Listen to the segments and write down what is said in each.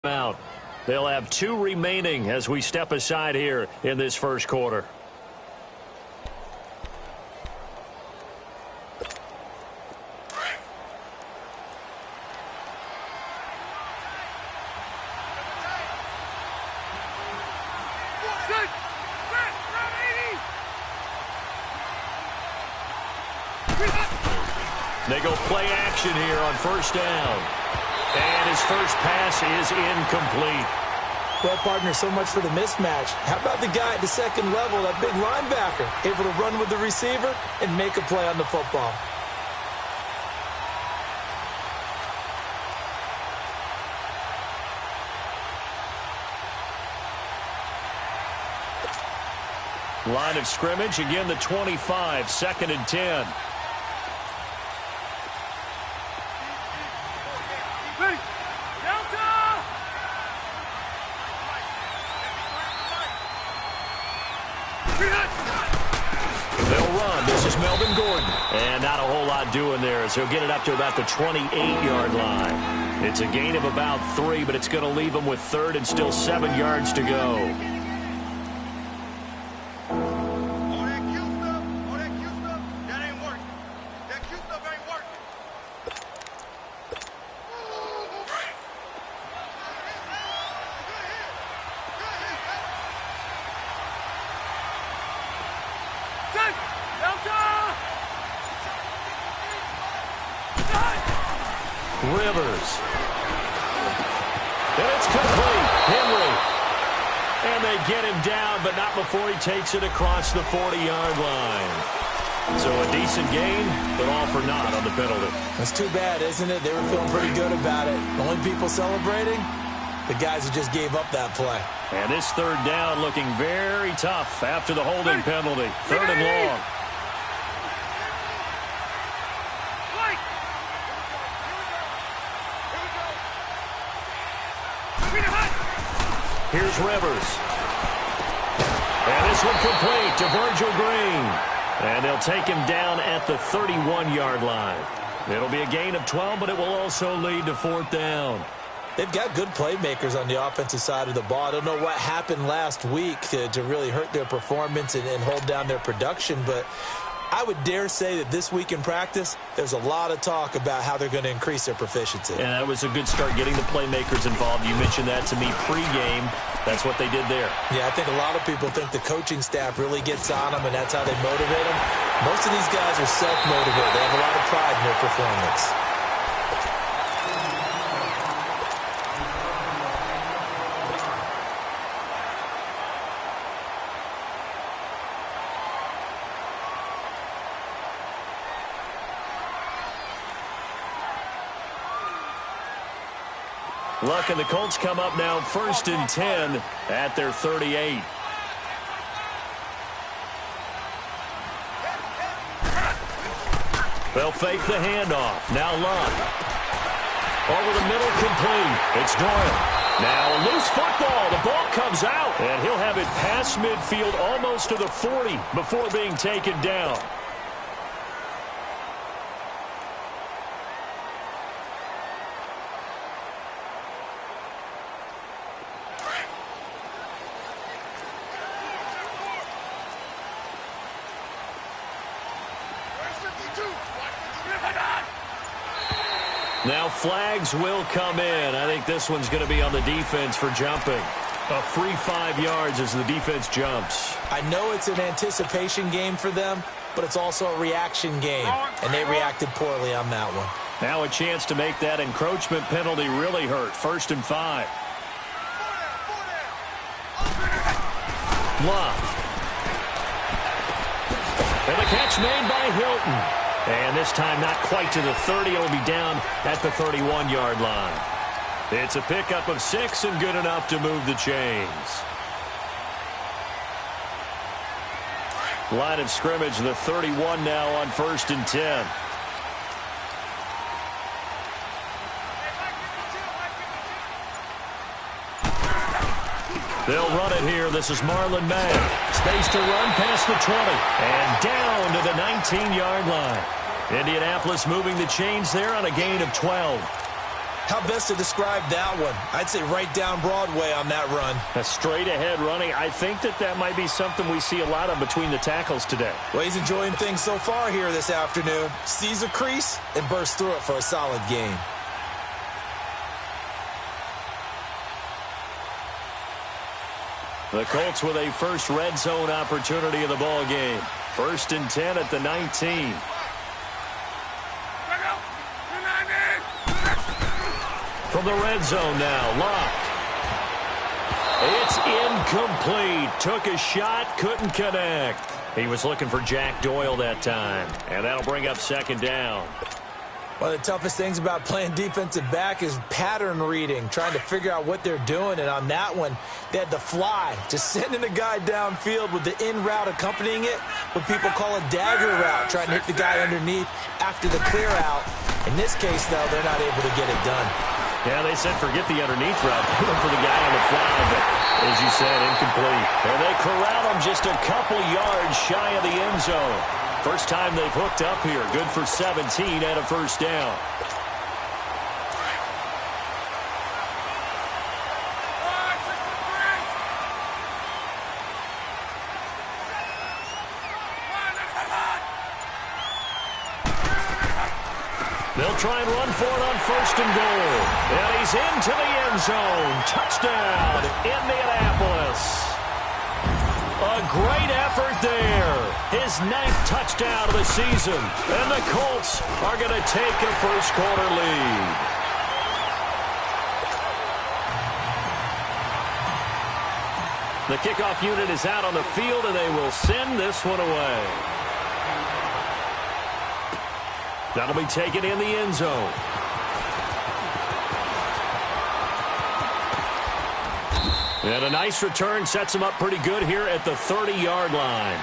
out. They'll have 2 remaining as we step aside here in this first quarter. They go play action here on first down. And his first pass is incomplete. Well, partner, so much for the mismatch. How about the guy at the second level, that big linebacker, able to run with the receiver and make a play on the football? Line of scrimmage, again the 25, 2nd and 10. They'll run. This is Melvin Gordon. And not a whole lot doing there, as he'll get it up to about the 28-yard line. It's a gain of about 3, but it's going to leave him with 3rd and still 7 yards to go. Rivers. And it's complete. Henry. And they get him down, but not before he takes it across the 40-yard line. So a decent gain, but all for naught on the penalty. That's too bad, isn't it? They were feeling pretty good about it. The only people celebrating, the guys who just gave up that play. And this 3rd down looking very tough after the holding penalty. 3rd and long. Here's Rivers. And this one complete to Virgil Green. And they'll take him down at the 31-yard line. It'll be a gain of 12, but it will also lead to 4th down. They've got good playmakers on the offensive side of the ball. I don't know what happened last week to really hurt their performance and hold down their production, but I would dare say that this week in practice, there's a lot of talk about how they're going to increase their proficiency. And that was a good start, getting the playmakers involved. You mentioned that to me pregame. That's what they did there. Yeah, I think a lot of people think the coaching staff really gets on them, and that's how they motivate them. Most of these guys are self-motivated. They have a lot of pride in their performance. Luck and the Colts come up now 1st and 10 at their 38. They'll fake the handoff. Now Luck. Over the middle, complete. It's Doyle. Now a loose football. The ball comes out, and he'll have it past midfield almost to the 40 before being taken down. Now flags will come in. I think this one's going to be on the defense for jumping. A free 5 yards as the defense jumps. I know it's an anticipation game for them, but it's also a reaction game, and they reacted poorly on that one. Now a chance to make that encroachment penalty really hurt. 1st and 5. Luck. And the catch made by Hilton. And this time not quite to the 30. It'll be down at the 31-yard line. It's a pickup of 6 and good enough to move the chains. Line of scrimmage, the 31 now on 1st and 10. They'll run it here. This is Marlon Mack. Space to run past the 20. And down to the 19-yard line. Indianapolis moving the chains there on a gain of 12. How best to describe that one? I'd say right down Broadway on that run. A straight-ahead running. I think that might be something we see a lot of between the tackles today. Well, he's enjoying things so far here this afternoon. Sees a crease and bursts through it for a solid gain. The Colts with a first red zone opportunity of the ball game. 1st and 10 at the 19. From the red zone now, Locke. It's incomplete. Took a shot, couldn't connect. He was looking for Jack Doyle that time, and that'll bring up 2nd down. One of the toughest things about playing defensive back is pattern reading, trying to figure out what they're doing. And on that one, they had the fly, just sending a guy downfield with the in route accompanying it, what people call a dagger route, trying to hit the guy underneath after the clear out. In this case, though, they're not able to get it done. Yeah, they said forget the underneath route, put him for the guy on the fly, but as you said, incomplete. And they corral him just a couple yards shy of the end zone. First time they've hooked up here. Good for 17 and a 1st down. They'll try and run for it on 1st and goal. And he's into the end zone. Touchdown, Indianapolis. A great effort there. His 9th touchdown of the season. And the Colts are going to take a first-quarter lead. The kickoff unit is out on the field, and they will send this one away. That'll be taken in the end zone. And a nice return sets them up pretty good here at the 30-yard line.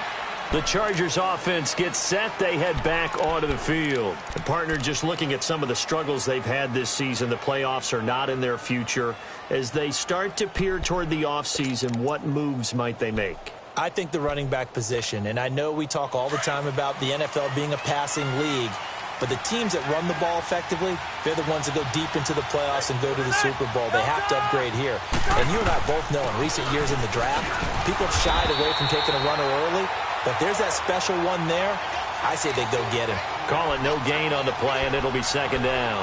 The Chargers offense gets set. They head back onto the field. The partner, just looking at some of the struggles they've had this season, the playoffs are not in their future. As they start to peer toward the offseason, what moves might they make? I think the running back position, and I know we talk all the time about the NFL being a passing league, but the teams that run the ball effectively, they're the ones that go deep into the playoffs and go to the Super Bowl. They have to upgrade here. And you and I both know in recent years in the draft, people have shied away from taking a runner early. But if there's that special one there, I say they go get him. Call it no gain on the play, and it'll be 2nd down.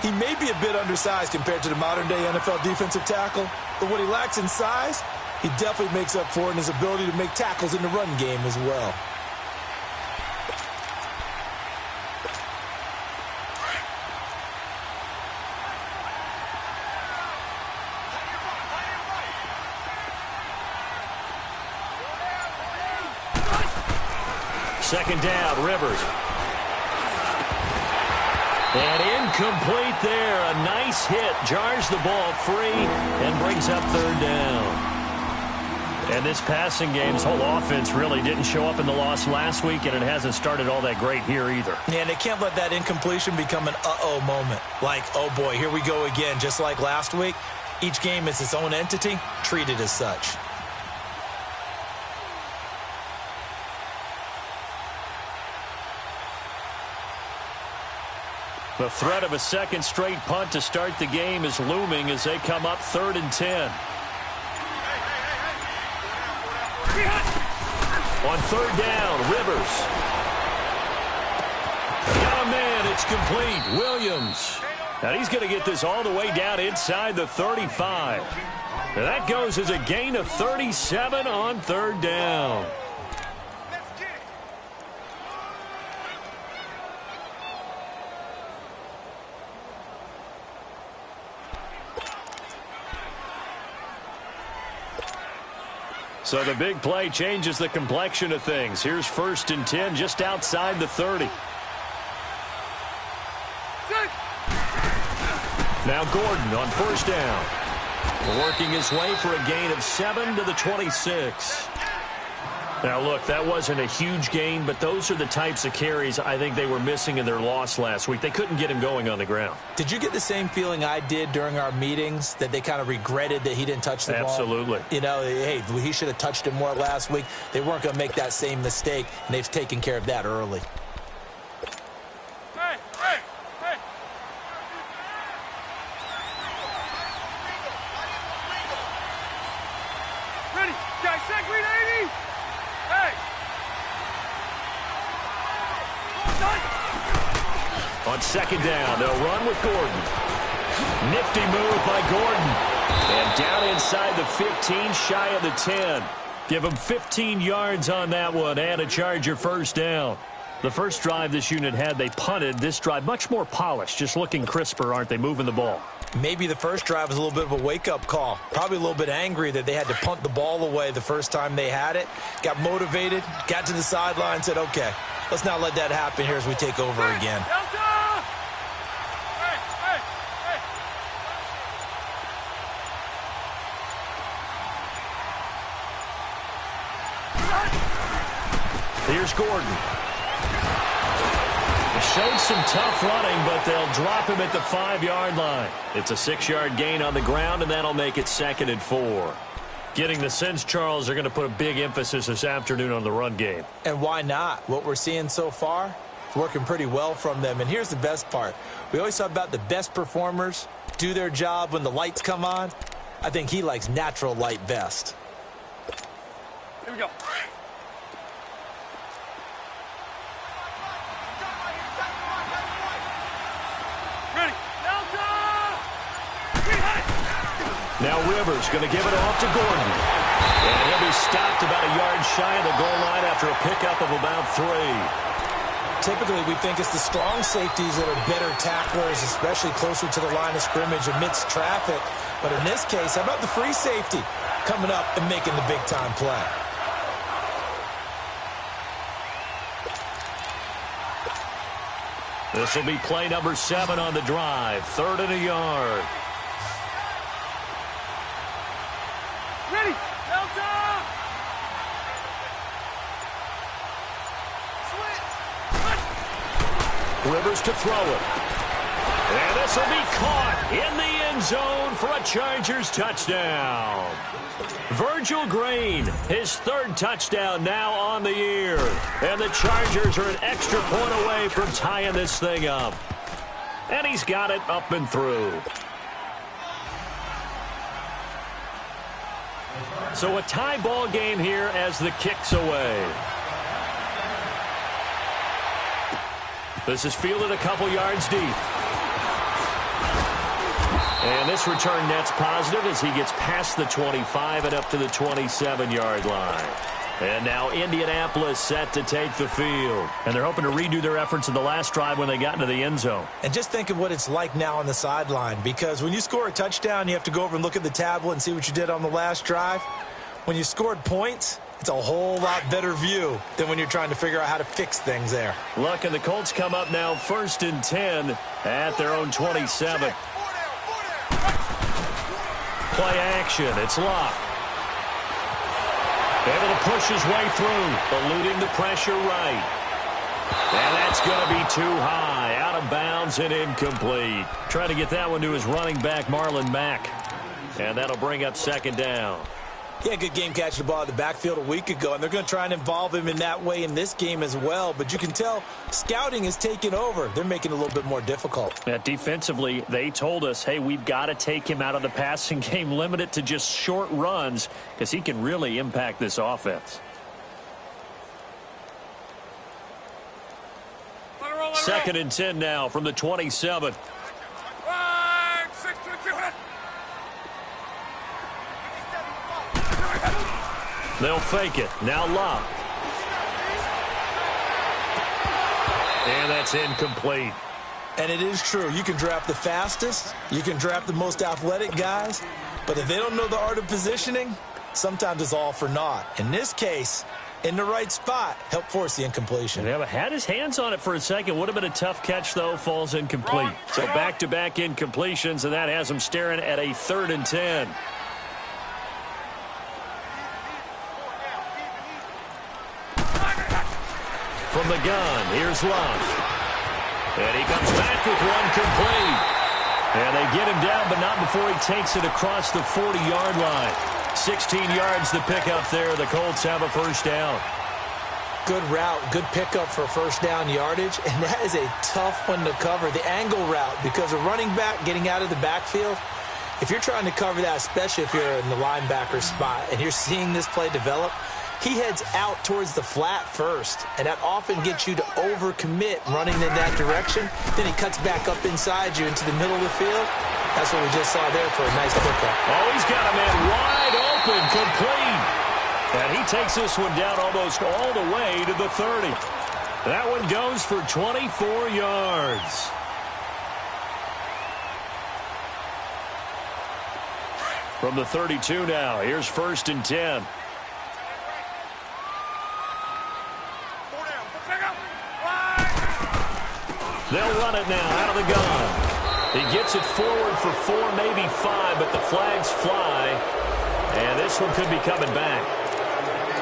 He may be a bit undersized compared to the modern-day NFL defensive tackle, but what he lacks in size, he definitely makes up for in his ability to make tackles in the run game as well. Second down, Rivers. And incomplete there. A nice hit. Jars the ball free and brings up 3rd down. And this passing game's whole offense really didn't show up in the loss last week, and it hasn't started all that great here either. Yeah, and they can't let that incompletion become an uh-oh moment. Like, oh boy, here we go again. Just like last week, each game is its own entity, treated as such. The threat of a 2nd straight punt to start the game is looming as they come up 3rd and 10. On 3rd down, Rivers. Got a man, it's complete. Williams. And he's going to get this all the way down inside the 35. And that goes as a gain of 37 on 3rd down. So the big play changes the complexion of things. Here's 1st and 10 just outside the 30. Now Gordon on 1st down. Working his way for a gain of 7 to the 26. Now, look, that wasn't a huge gain, but those are the types of carries I think they were missing in their loss last week. They couldn't get him going on the ground. Did you get the same feeling I did during our meetings, that they kind of regretted that he didn't touch the ball? Absolutely. You know, hey, he should have touched him more last week. They weren't going to make that same mistake, and they've taken care of that early. On second down, they'll run with Gordon. Nifty move by Gordon. And down inside the 15, shy of the 10. Give him 15 yards on that one and a Charger first down. The first drive this unit had, they punted. This drive, much more polished, just looking crisper, aren't they, moving the ball? Maybe the first drive was a little bit of a wake-up call. Probably a little bit angry that they had to punt the ball away the first time they had it. Got motivated, got to the sideline, said, okay, let's not let that happen here as we take over again. Here's Gordon. Showed some tough running, but they'll drop him at the 5-yard line. It's a 6-yard gain on the ground, and that'll make it 2nd and 4. Getting the sense, Charles, are going to put a big emphasis this afternoon on the run game. And why not? What we're seeing so far is working pretty well from them. And here's the best part. We always talk about the best performers do their job when the lights come on. I think he likes natural light best. Here we go. Now Rivers going to give it off to Gordon. And he'll be stopped about a yard shy of the goal line after a pickup of about 3. Typically, we think it's the strong safeties that are better tacklers, especially closer to the line of scrimmage amidst traffic. But in this case, how about the free safety coming up and making the big-time play? This will be play number 7 on the drive. 3rd and a yard. Ready, Delta! Rivers to throw it. And this will be caught in the end zone for a Chargers touchdown. Virgil Green, his 3rd touchdown now on the year. And the Chargers are an extra point away from tying this thing up. And he's got it up and through. So a tie ball game here as the kick's away. This is fielded a couple yards deep. And this return net's positive as he gets past the 25 and up to the 27-yard line. And now Indianapolis set to take the field. And they're hoping to redo their efforts in the last drive when they got into the end zone. And just think of what it's like now on the sideline, because when you score a touchdown, you have to go over and look at the tablet and see what you did on the last drive. When you scored points, it's a whole lot better view than when you're trying to figure out how to fix things there. Look, and the Colts come up now 1st and 10 at their own 27. Play action. It's Locke. Able to push his way through, eluding the pressure right. And that's going to be too high, out of bounds and incomplete. Trying to get that one to his running back, Marlon Mack. And that'll bring up 2nd down. Yeah, good game catching the ball at the backfield a week ago, and they're going to try and involve him in that way in this game as well. But you can tell scouting is taking over. They're making it a little bit more difficult. Defensively, they told us, hey, we've got to take him out of the passing game, limit it to just short runs, because he can really impact this offense. 2nd and 10 now from the 27. They'll fake it. Now Locke. And that's incomplete. And it is true. You can draft the fastest. You can draft the most athletic guys. But if they don't know the art of positioning, sometimes it's all for naught. In this case, in the right spot, help force the incompletion. Yeah, but had his hands on it for a second. Would have been a tough catch, though. Falls incomplete. So back-to-back incompletions, and that has him staring at a 3rd and 10. From the gun, here's Locke. And he comes back with one complete. And they get him down, but not before he takes it across the 40-yard line. 16 yards to pick up there. The Colts have a first down. Good route, good pickup for first down yardage, and that is a tough one to cover, the angle route, because a running back getting out of the backfield, if you're trying to cover that, especially if you're in the linebacker spot and you're seeing this play develop, he heads out towards the flat first, and that often gets you to overcommit running in that direction. Then he cuts back up inside you into the middle of the field. That's what we just saw there for a nice pickup. Oh, he's got a man wide open, complete. And he takes this one down almost all the way to the 30. That one goes for 24 yards. From the 32 now, here's 1st and 10. They'll run it now out of the gun. He gets it forward for 4, maybe 5, but the flags fly. And this one could be coming back.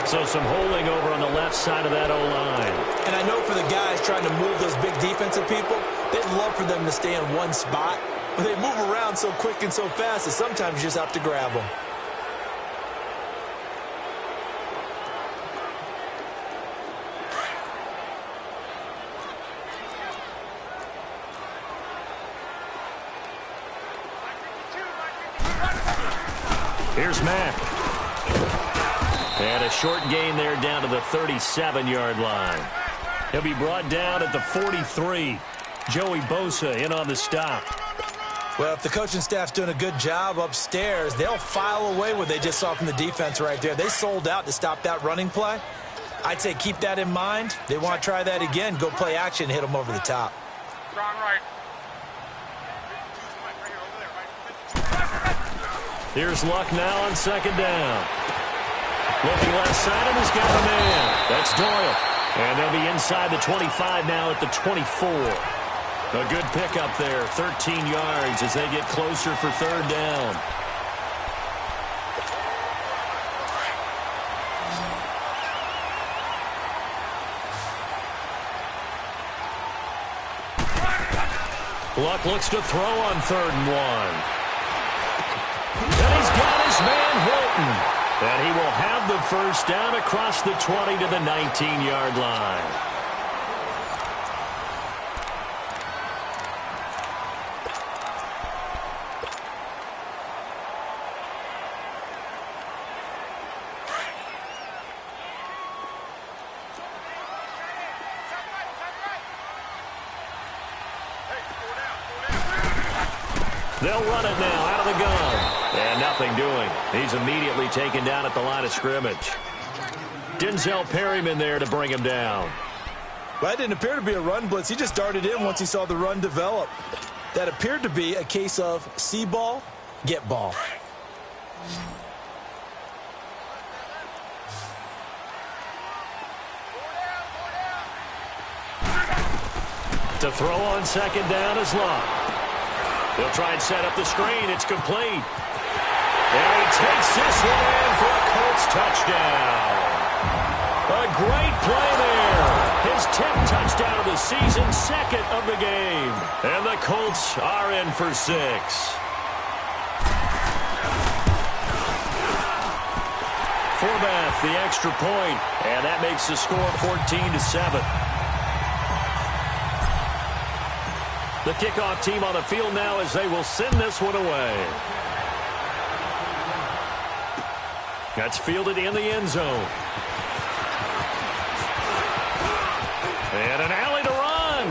So some holding over on the left side of that O-line. And I know for the guys trying to move those big defensive people, they'd love for them to stay in one spot. But they move around so quick and so fast that sometimes you just have to grab them. Here's Mack. And a short gain there down to the 37-yard line. He'll be brought down at the 43. Joey Bosa in on the stop. Well, if the coaching staff's doing a good job upstairs, they'll file away what they just saw from the defense right there. They sold out to stop that running play. I'd say keep that in mind. They want to try that again. Go play action, hit them over the top. Strong right. Here's Luck now on 2nd down. Looking left side, and he's got a man. That's Doyle. And they'll be inside the 25 now at the 24. A good pickup there, 13 yards as they get closer for 3rd down. Luck looks to throw on 3rd and 1. And he's got his man Hilton. And he will have the first down across the 20 to the 19-yard line. They'll run it now out of the gun. And nothing doing. He's immediately taken down at the line of scrimmage. Denzel Perryman there to bring him down. Well, that didn't appear to be a run blitz. He just darted in once he saw the run develop. That appeared to be a case of see ball, get ball. To throw on 2nd down is Luck. They'll try and set up the screen. It's complete. And he takes this one in for a Colts touchdown. A great play there. His 10th touchdown of the season, 2nd of the game. And the Colts are in for 6. Forbath, the extra point, and that makes the score 14-7. The kickoff team on the field now as they will send this one away. That's fielded in the end zone. And an alley to run.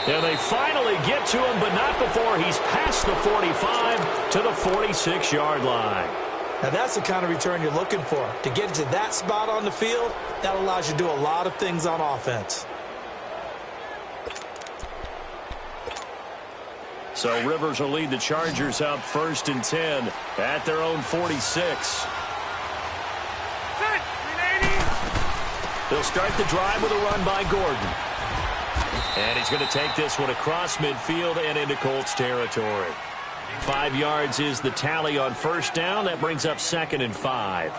And they finally get to him, but not before he's past the 45 to the 46-yard line. Now that's the kind of return you're looking for. To get to that spot on the field, that allows you to do a lot of things on offense. So Rivers will lead the Chargers out 1st and 10 at their own 46. They'll start the drive with a run by Gordon. And he's going to take this one across midfield and into Colts territory. 5 yards is the tally on 1st down. That brings up 2nd and 5.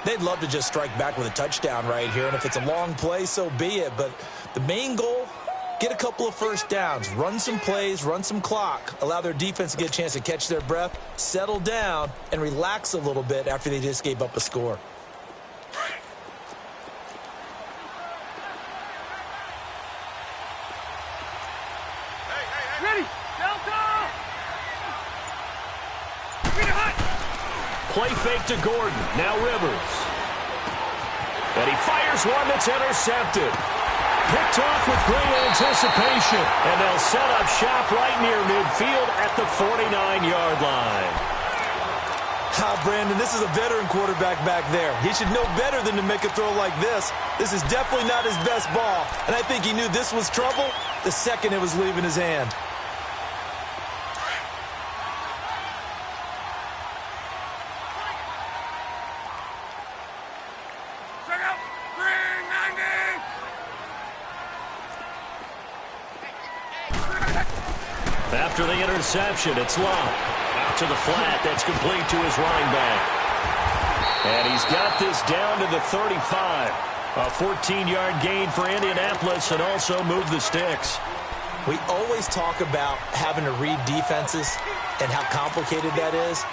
They'd love to just strike back with a touchdown right here. And if it's a long play, so be it. But the main goal, get a couple of 1st downs, run some plays, run some clock, allow their defense to get a chance to catch their breath, settle down, and relax a little bit after they just gave up a score. Ready. Delta. Play fake to Gordon. Now Rivers. And he fires one that's intercepted. Picked off with great anticipation. And they'll set up shop right near midfield at the 49-yard line. Brandon, this is a veteran quarterback back there. He should know better than to make a throw like this. This is definitely not his best ball. And I think he knew this was trouble the second it was leaving his hand. After the interception, it's Love. Out to the flat. That's complete to his running back. And he's got this down to the 35. A 14-yard gain for Indianapolis and also move the sticks. We always talk about having to read defenses and how complicated that is.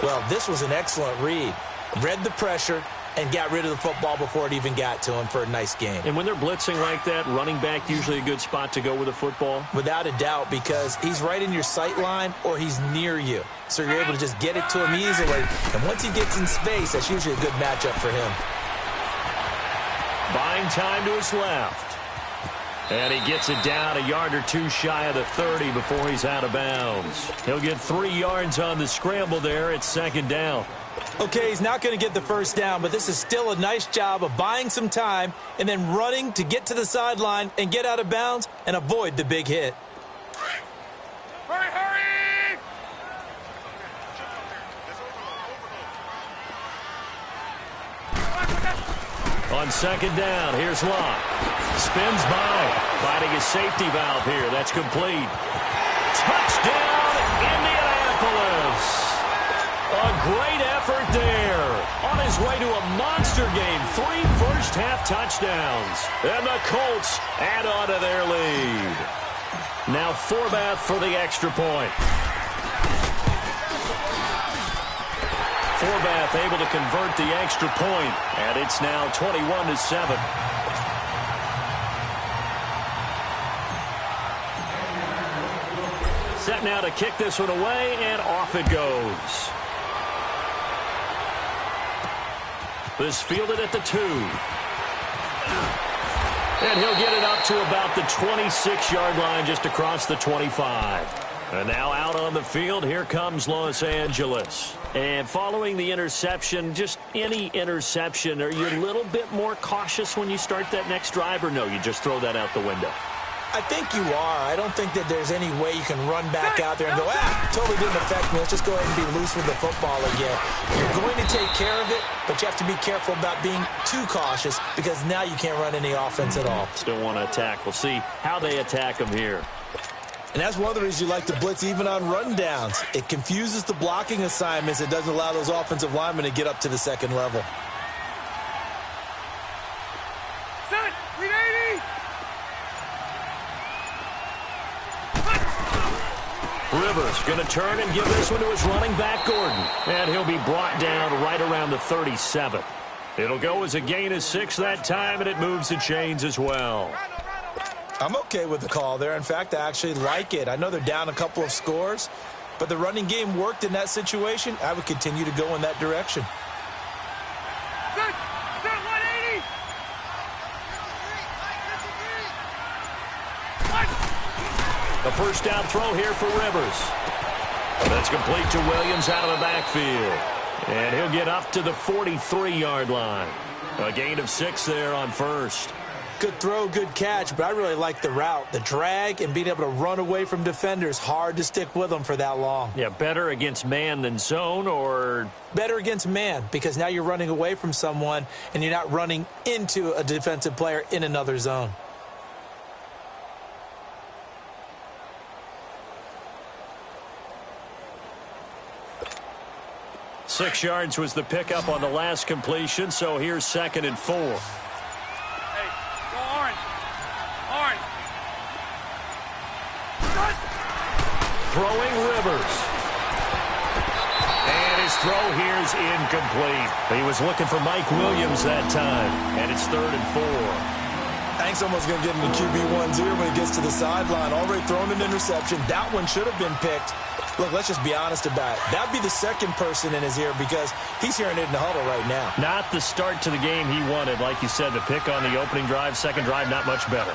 Well, this was an excellent read. Read the pressure and got rid of the football before it even got to him for a nice game. And when they're blitzing like that, running back usually a good spot to go with the football? Without a doubt, because he's right in your sight line or he's near you. So you're able to just get it to him easily. And once he gets in space, that's usually a good matchup for him. Buying time to his left. And he gets it down a yard or two shy of the 30 before he's out of bounds. He'll get 3 yards on the scramble there. It's second down. Okay, he's not going to get the first down, but this is still a nice job of buying some time and then running to get to the sideline and get out of bounds and avoid the big hit. Hurry, hurry! On second down, here's Locke. Spins by, finding his safety valve here. That's complete. Touchdown, Indianapolis! A great effort there. On his way to a monster game. 3 first-half touchdowns. And the Colts add on to their lead. Now Forbath for the extra point. Forbath able to convert the extra point. And it's now 21-7. Set now to kick this one away, and off it goes. This fielded at the 2. And he'll get it up to about the 26-yard line, just across the 25. And now out on the field, here comes Los Angeles. And following the interception, just any interception, are you a little bit more cautious when you start that next drive, or no, you just throw that out the window? I think you are. I don't think that there's any way you can run back out there and go, totally didn't affect me. Let's just go ahead and be loose with the football again. You're going to take care of it, but you have to be careful about being too cautious because now you can't run any offense at all. Still want to attack. We'll see how they attack them here. And that's one of the reasons you like to blitz even on rundowns. It confuses the blocking assignments. It doesn't allow those offensive linemen to get up to the second level. Set! 380! Rivers going to turn and give this one to his running back, Gordon. And he'll be brought down right around the 37. It'll go as a gain of 6 that time, and it moves the chains as well. I'm okay with the call there. In fact, I actually like it. I know they're down a couple of scores, but the running game worked in that situation. I would continue to go in that direction. Set! Set 180! A first down throw here for Rivers. That's complete to Williams out of the backfield. And he'll get up to the 43-yard line. A gain of 6 there on first. Good throw, good catch, but I really like the route. The drag and being able to run away from defenders, hard to stick with them for that long. Yeah, better against man than zone, or? Better against man, because now you're running away from someone and you're not running into a defensive player in another zone. Six yards was the pickup on the last completion, so here's 2nd and 4. Hey, go orange. Orange. Throwing Rivers. And his throw here is incomplete. He was looking for Mike Williams that time, and it's 3rd and 4. Hank's almost going to get into QB1's ear when he gets to the sideline. Already thrown an interception. That one should have been picked. Look, let's just be honest about it. That'd be the second person in his ear because he's hearing it in the huddle right now. Not the start to the game he wanted. Like you said, the pick on the opening drive, second drive, not much better.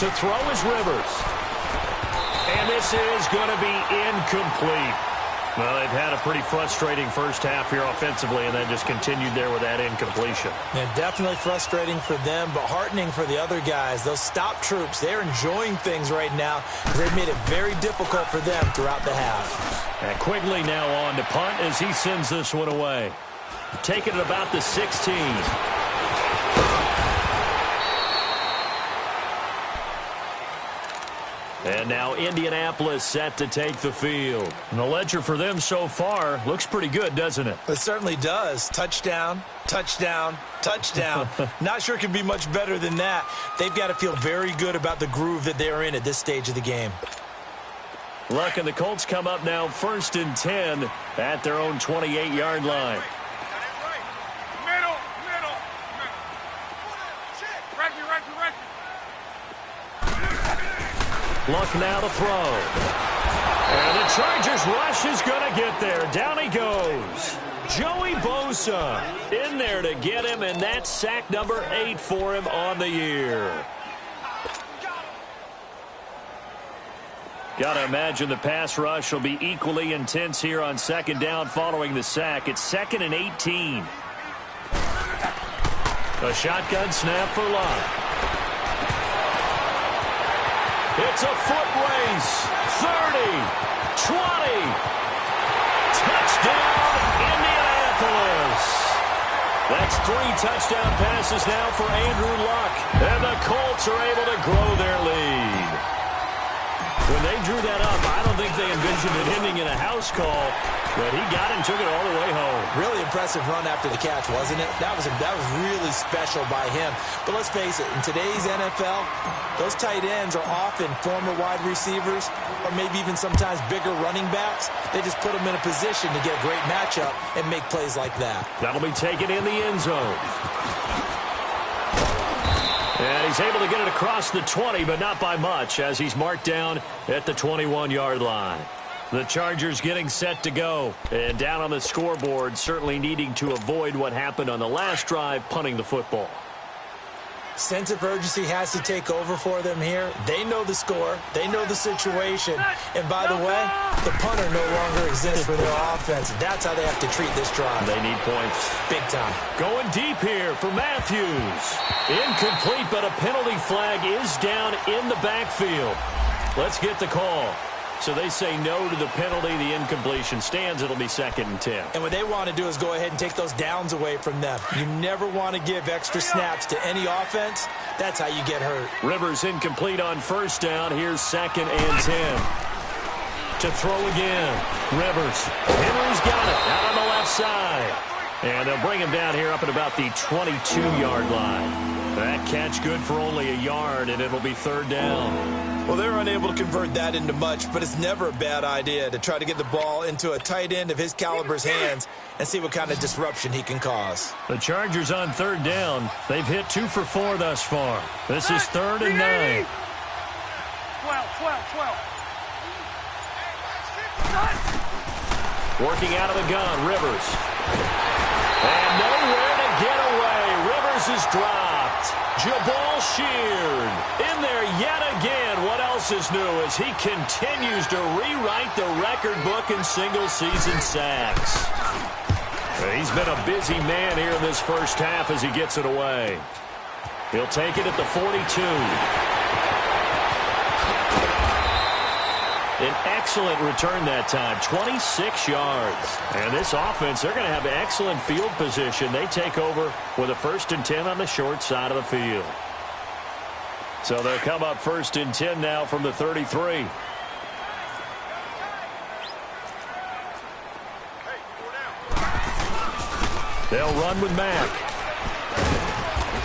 To throw is Rivers. And this is going to be incomplete. Well, they've had a pretty frustrating first half here offensively, and then just continued there with that incompletion. And definitely frustrating for them, but heartening for the other guys. Those stop troops, they're enjoying things right now because they've made it very difficult for them throughout the half. And Quigley now on to punt as he sends this one away. Taking it about the 16. And now Indianapolis set to take the field. And the ledger for them so far looks pretty good, doesn't it? It certainly does. Touchdown, touchdown, touchdown. Not sure it can be much better than that. They've got to feel very good about the groove that they're in at this stage of the game. Luck and the Colts come up now 1st and 10 at their own 28-yard line. Luck now to throw. And the Chargers rush is going to get there. Down he goes. Joey Bosa in there to get him, and that's sack number 8 for him on the year. Got to imagine the pass rush will be equally intense here on second down following the sack. It's 2nd and 18. A shotgun snap for Luck. It's a foot race. 30, 20. Touchdown, Indianapolis. That's 3 touchdown passes now for Andrew Luck. And the Colts are able to grow their lead. When they drew that up, I don't think they envisioned it ending in a house call, but he got it and took it all the way home. Really impressive run after the catch, wasn't it? That was really special by him. But let's face it, in today's NFL, those tight ends are often former wide receivers or maybe even sometimes bigger running backs. They just put them in a position to get a great matchup and make plays like that. That'll be taken in the end zone. And he's able to get it across the 20, but not by much, as he's marked down at the 21-yard line. The Chargers getting set to go. And down on the scoreboard, certainly needing to avoid what happened on the last drive, punting the football. Sense of urgency has to take over for them here. They know the score. They know the situation. And by the way, the punter no longer exists for their offense. That's how they have to treat this drive. They need points. Big time. Going deep here for Matthews. Incomplete, but a penalty flag is down in the backfield. Let's get the call. So they say no to the penalty. The incompletion stands. It'll be 2nd and 10. And what they want to do is go ahead and take those downs away from them. You never want to give extra snaps to any offense. That's how you get hurt. Rivers incomplete on 1st down. Here's 2nd and 10. To throw again. Rivers. Henry's got it out on the left side. And they'll bring him down here up at about the 22-yard line. That catch good for only a yard, and it'll be 3rd down. Well, they're unable to convert that into much, but it's never a bad idea to try to get the ball into a tight end of his caliber's hands and see what kind of disruption he can cause. The Chargers on 3rd down. They've hit 2 for 4 thus far. This is 3rd and 9. 12. Working out of the gun, Rivers. And nowhere to get away. Rivers is dropped. Jabal Sheard in there yet again. What else is new as he continues to rewrite the record book in single-season sacks. He's been a busy man here in this first half as he gets it away. He'll take it at the 42. An excellent return that time, 26 yards. And this offense, they're going to have excellent field position. They take over with a 1st and 10 on the short side of the field. So they'll come up 1st and 10 now from the 33. They'll run with Mack.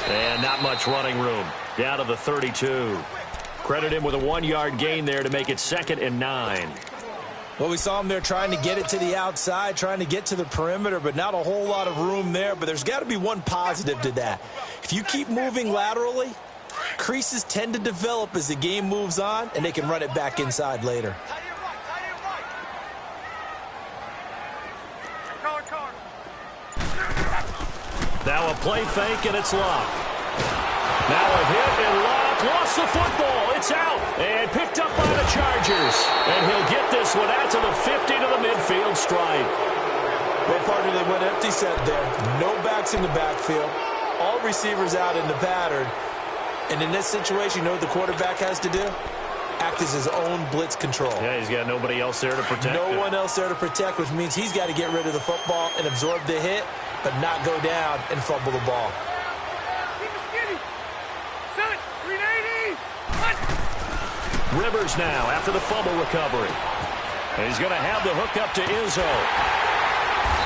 And not much running room. Down to the 32. Credit him with a 1-yard gain there to make it 2nd and 9. Well, we saw him there trying to get it to the outside, trying to get to the perimeter, but not a whole lot of room there. But there's got to be one positive to that. If you keep moving laterally, creases tend to develop as the game moves on, and they can run it back inside later. Now a play fake, and it's locked. Now a hit and locked. Lost the football. It's out. And picked up by the Chargers. And he'll get this one out to the 50 to the midfield stripe. Well, partner, they went empty set there. No backs in the backfield. All receivers out in the pattern. And in this situation, you know what the quarterback has to do? Act as his own blitz control. Yeah, he's got nobody else there to protect No him. one else there to protect, which means he's got to get rid of the football and absorb the hit, but not go down and fumble the ball. Rivers now after the fumble recovery. And he's going to have the hook up to Izzo.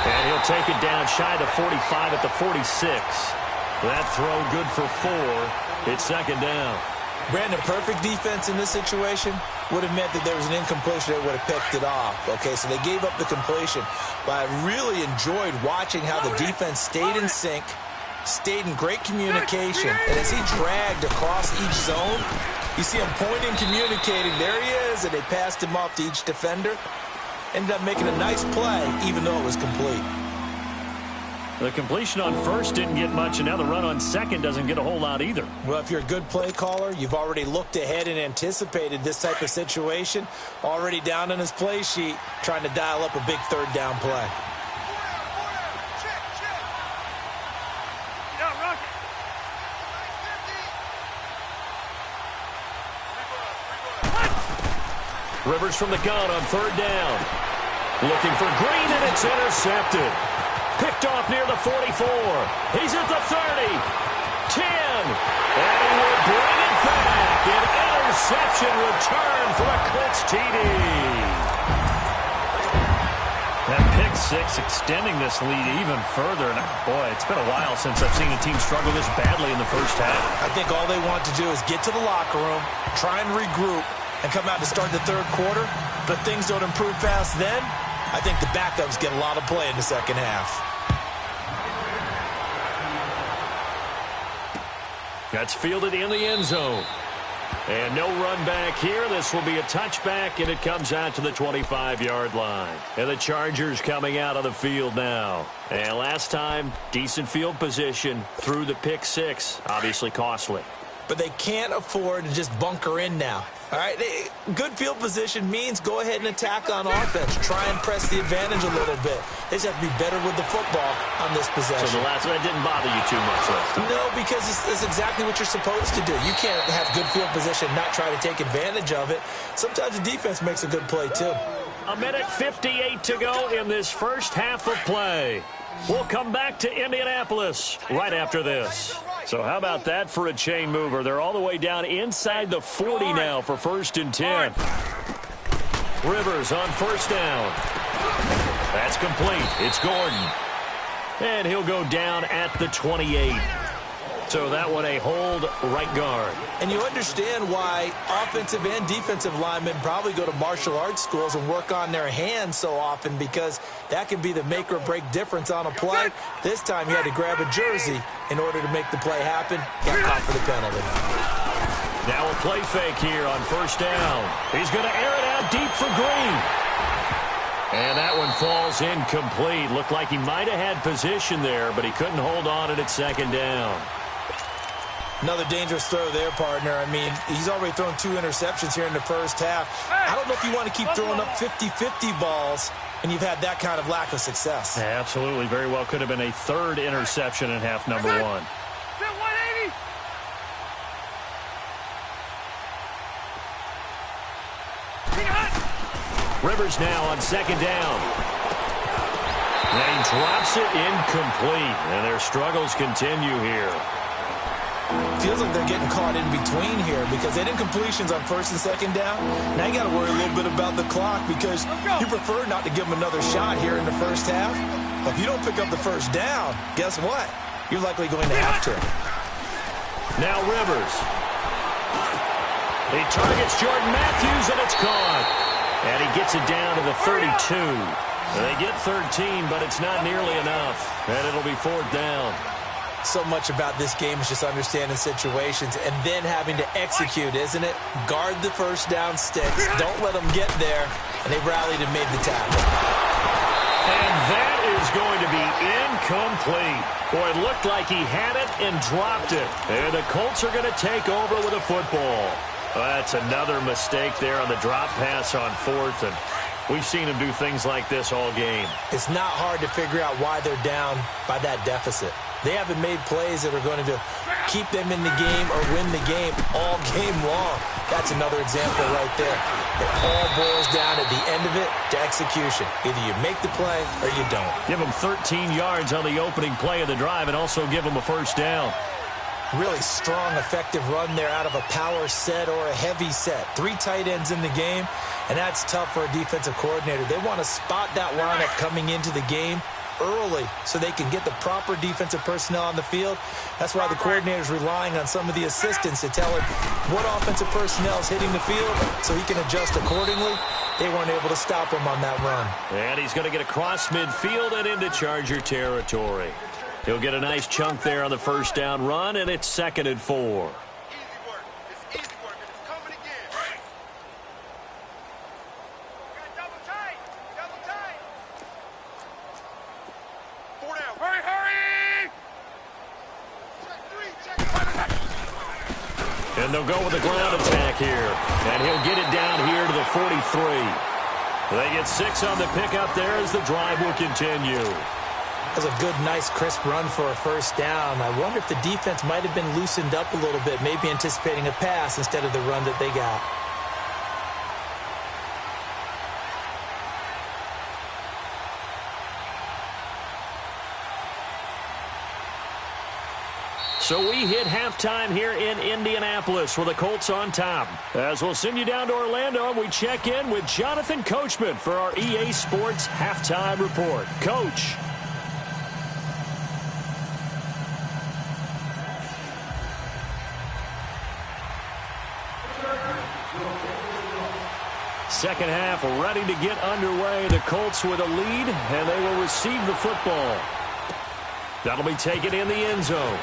And he'll take it down shy of the 45 at the 46. That throw good for 4. It's second down. Brandon, perfect defense in this situation would have meant that there was an incompletion that would have picked it off. Okay, so they gave up the completion. But I really enjoyed watching how the defense stayed in sync, stayed in great communication. And as he dragged across each zone, you see him pointing, communicating. There he is, and they passed him off to each defender. Ended up making a nice play, even though it was complete. The completion on first didn't get much, and now the run on second doesn't get a whole lot either. Well, if you're a good play caller, you've already looked ahead and anticipated this type of situation. Already down on his play sheet, trying to dial up a big third down play. Rivers from the gun on third down. Looking for Green, and it's intercepted. Picked off near the 44. He's at the 30. 10. And he will bring it back. An interception return for a Colts TD. That pick six extending this lead even further. And boy, it's been a while since I've seen a team struggle this badly in the first half. I think all they want to do is get to the locker room, try and regroup, and come out to start the third quarter. But things don't improve fast then. I think the backups get a lot of play in the second half. That's fielded in the end zone. And no run back here. This will be a touchback, and it comes out to the 25-yard line. And the Chargers coming out of the field now. And last time, decent field position through the pick six. Obviously costly. But they can't afford to just bunker in now. All right, good field position means go ahead and attack on offense. Try and press the advantage a little bit. They just have to be better with the football on this possession. So the last one didn't bother you too much last time? No, because it's exactly what you're supposed to do. You can't have good field position, not try to take advantage of it. Sometimes the defense makes a good play, too. 1:58 to go in this first half of play. We'll come back to Indianapolis right after this. So how about that for a chain mover? They're all the way down inside the 40 now for 1st and 10. Rivers on first down. That's complete. It's Gordon. And he'll go down at the 28. So that one a hold right guard. And you understand why offensive and defensive linemen probably go to martial arts schools and work on their hands so often, because that can be the make or break difference on a play. This time he had to grab a jersey in order to make the play happen. Got caught for the penalty. Now a play fake here on first down. He's going to air it out deep for Green. And that one falls incomplete. Looked like he might have had position there, but he couldn't hold on it at second down. Another dangerous throw there, partner. I mean, he's already thrown 2 interceptions here in the first half. I don't know if you want to keep throwing up 50-50 balls and you've had that kind of lack of success. Yeah, absolutely. Very well could have been a 3rd interception in half number 1. 180. Rivers now on second down. And he drops it incomplete. And their struggles continue here. Feels like they're getting caught in between here because they did completions on 1st and 2nd down. Now you got to worry a little bit about the clock because you prefer not to give them another shot here in the first half. But if you don't pick up the 1st down, guess what? You're likely going to have to. Now Rivers. He targets Jordan Matthews, and it's caught. And he gets it down to the 32. They get 13, but it's not nearly enough. And it'll be 4th down. So much about this game is just understanding situations and then having to execute, isn't it? Guard the first down sticks. Don't let them get there. And they rallied and made the tackle. And that is going to be incomplete. Boy, it looked like he had it and dropped it. And the Colts are going to take over with a football. That's another mistake there on the drop pass on 4th. And we've seen him do things like this all game. It's not hard to figure out why they're down by that deficit. They haven't made plays that are going to keep them in the game or win the game all game long. That's another example right there. It all boils down at the end of it to execution. Either you make the play or you don't. Give them 13 yards on the opening play of the drive and also give them a first down. Really strong, effective run there out of a power set or a heavy set. 3 tight ends in the game, and that's tough for a defensive coordinator. They want to spot that lineup coming into the game early so they can get the proper defensive personnel on the field. That's why the coordinator is relying on some of the assistants to tell him what offensive personnel is hitting the field so he can adjust accordingly. They weren't able to stop him on that run. And he's going to get across midfield and into Charger territory. He'll get a nice chunk there on the first down run, and it's 2nd and 4. And they'll go with a ground attack here. And he'll get it down here to the 43. They get 6 on the pickup there as the drive will continue. That was a good, nice, crisp run for a first down. I wonder if the defense might have been loosened up a little bit, maybe anticipating a pass instead of the run that they got. So we hit halftime here in Indianapolis with the Colts on top. As we'll send you down to Orlando, we check in with Jonathan Coachman for our EA Sports Halftime Report. Coach. Second half ready to get underway. The Colts with a lead, and they will receive the football. That'll be taken in the end zone.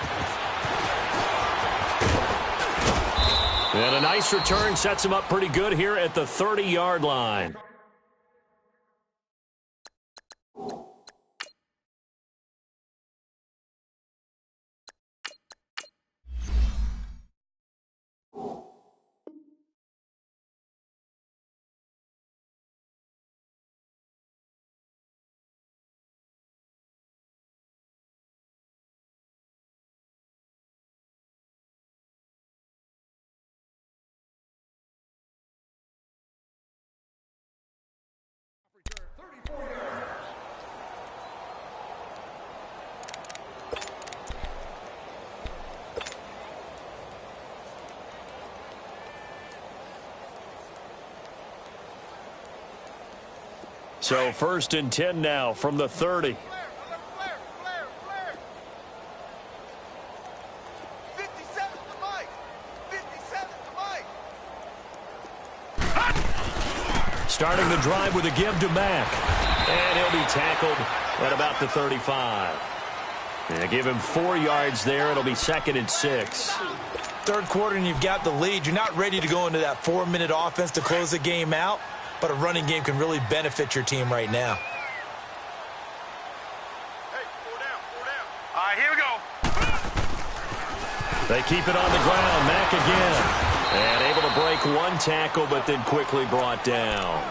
And a nice return sets him up pretty good here at the 30-yard line. So 1st and 10 now from the 30. Starting the drive with a give to Mack. And he'll be tackled at about the 35. And give him 4 yards there. It'll be 2nd and 6. Third quarter and you've got the lead. You're not ready to go into that 4-minute offense to close the game out. But a running game can really benefit your team right now. Hey, 4 down, 4 down. All right, here we go. They keep it on the ground. Mack again. And able to break 1 tackle, but then quickly brought down.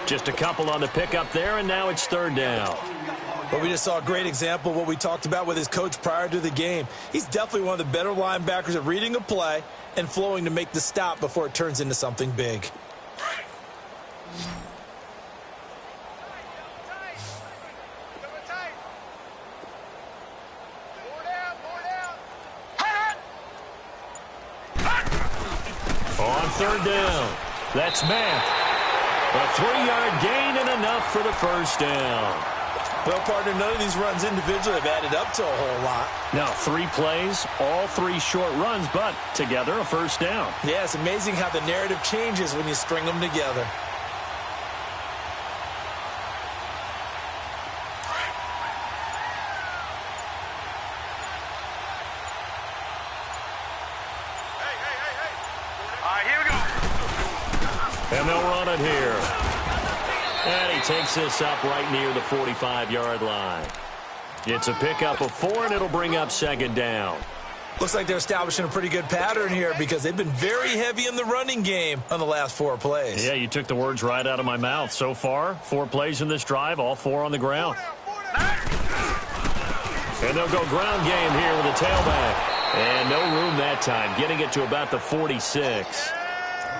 Just a couple on the pickup there, and now it's 3rd down. But we just saw a great example of what we talked about with his coach prior to the game. He's definitely one of the better linebackers at reading a play and flowing to make the stop before it turns into something big. On 3rd down, that's Mack. A 3-yard gain and enough for the first down. Well, partner, none of these runs individually have added up to a whole lot. Now, 3 plays, all 3 short runs, but together a first down. Yeah, it's amazing how the narrative changes when you string them together. And they'll run it here. And he takes this up right near the 45-yard line. It's a pickup of 4, and it'll bring up second down. Looks like they're establishing a pretty good pattern here because they've been very heavy in the running game on the last 4 plays. Yeah, you took the words right out of my mouth. So far, 4 plays in this drive, all 4 on the ground. And they'll go ground game here with a tailback. And no room that time, getting it to about the 46.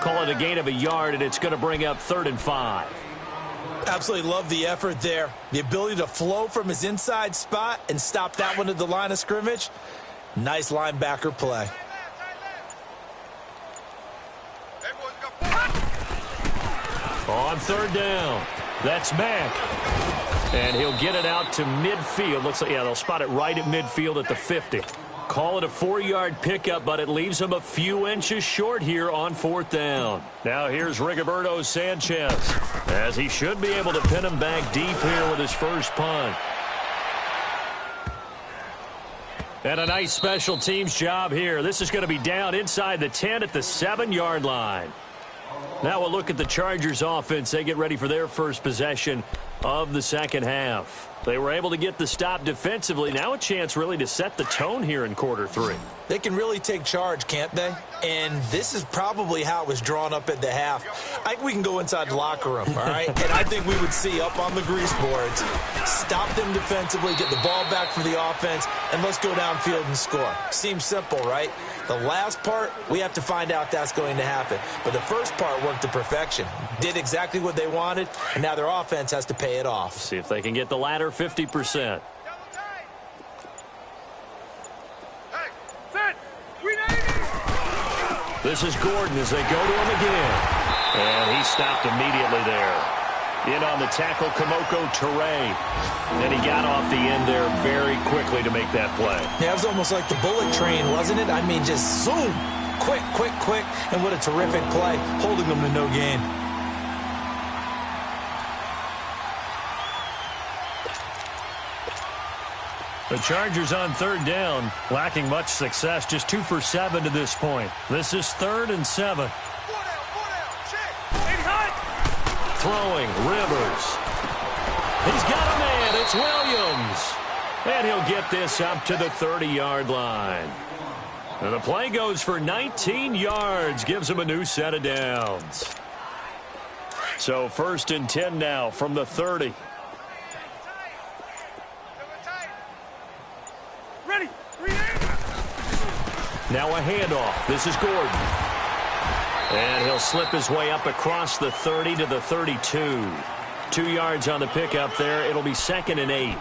Call it a gain of a yard, and it's going to bring up 3rd and 5. Absolutely love the effort there. The ability to flow from his inside spot and stop that one at the line of scrimmage. Nice linebacker play. On 3rd down, that's Mack. And he'll get it out to midfield. Looks like, yeah, they'll spot it right at midfield at the 50. Call it a 4-yard pickup, but it leaves him a few inches short here on 4th down. Now here's Rigoberto Sanchez, as he should be able to pin him back deep here with his first punt. And a nice special teams job here. This is going to be down inside the 10 at the 7-yard line. Now we'll look at the Chargers offense. They get ready for their first possession of the second half. They were able to get the stop defensively. Now a chance really to set the tone here in quarter 3. They can really take charge, can't they? And this is probably how it was drawn up at the half. I think we can go inside the locker room, all right? And I think we would see up on the grease boards, stop them defensively, get the ball back for the offense, and let's go downfield and score. Seems simple, right? The last part, we have to find out that's going to happen. But the first part worked to perfection. Did exactly what they wanted, and now their offense has to pay it off. See if they can get the latter 50%. This is Gordon as they go to him again. And he stopped immediately there. In on the tackle, Kamoko Toure. And he got off the end there very quickly to make that play. Yeah, it was almost like the bullet train, wasn't it? I mean, just zoom. Quick, quick, quick. And what a terrific play, holding them to no gain. The Chargers on 3rd down, lacking much success, just 2 for 7 to this point. This is 3rd and 7. Throwing, Rivers. He's got a man, it's Williams. And he'll get this up to the 30-yard line. And the play goes for 19 yards, gives him a new set of downs. So 1st and 10 now from the 30. Now a handoff. This is Gordon. And he'll slip his way up across the 30 to the 32. 2 yards on the pickup there. It'll be 2nd and 8.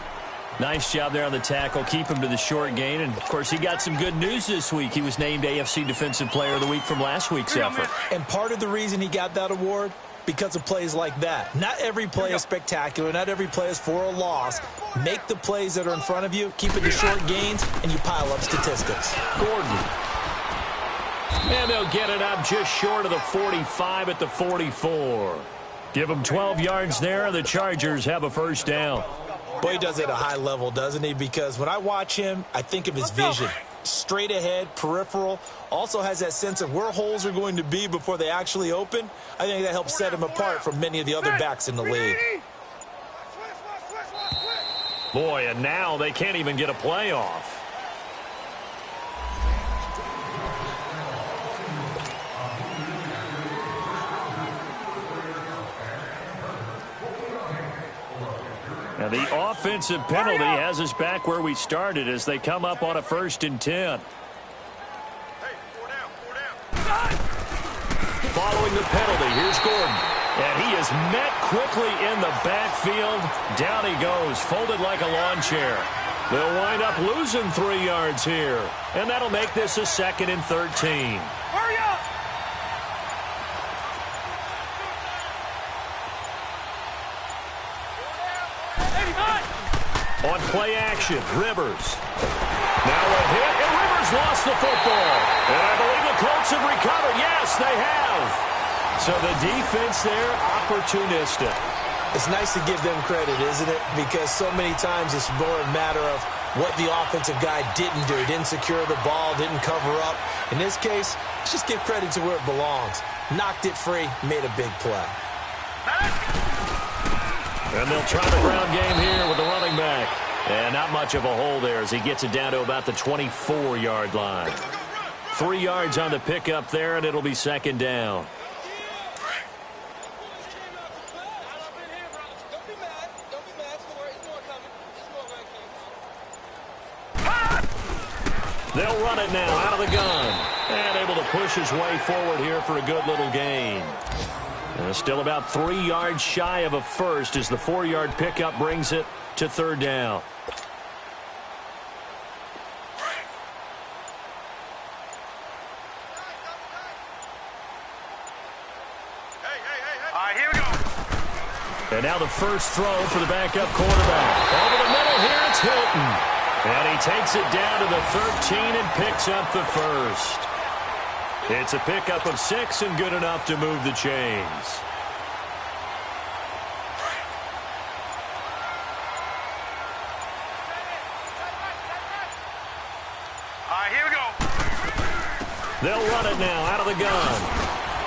Nice job there on the tackle. Keep him to the short gain. And, of course, he got some good news this week. He was named AFC Defensive Player of the Week from last week's effort. And part of the reason he got that award, because of plays like that. Not every play is spectacular. Not every play is for a loss. Make the plays that are in front of you, keep it to short gains, and you pile up statistics. Gordon. And they'll get it up just short of the 45 at the 44. Give them 12 yards there, and the Chargers have a first down. Boy, he does it at a high level, doesn't he? Because when I watch him, I think of his vision. Straight ahead, peripheral. Also has that sense of where holes are going to be before they actually open. I think that helps set him apart from many of the other backs in the league. Boy, and now they can't even get a play off. Now the offensive penalty has us back where we started as they come up on a 1st and 10. Following the penalty, here's Gordon. And he is met quickly in the backfield. Down he goes, folded like a lawn chair. They'll wind up losing 3 yards here. And that'll make this a 2nd and 13. Hurry up! On play action, Rivers. Now a hit, and Rivers lost the football. And I believe the Colts have recovered. Yes, they have. So the defense there, opportunistic. It's nice to give them credit, isn't it? Because so many times it's more a matter of what the offensive guy didn't do. He didn't secure the ball, didn't cover up. In this case, let's just give credit to where it belongs. Knocked it free, made a big play. And they'll try the ground game here with the running back. And not much of a hole there as he gets it down to about the 24-yard line. 3 yards on the pickup there, and it'll be second down. They'll run it now out of the gun. And able to push his way forward here for a good little gain. And still about 3 yards shy of a first as the 4-yard pickup brings it to third down. Here we go. And now the first throw for the backup quarterback. Over the middle here, it's Hilton. And he takes it down to the 13 and picks up the first. It's a pickup of 6 and good enough to move the chains. Here we go. They'll run it now out of the gun.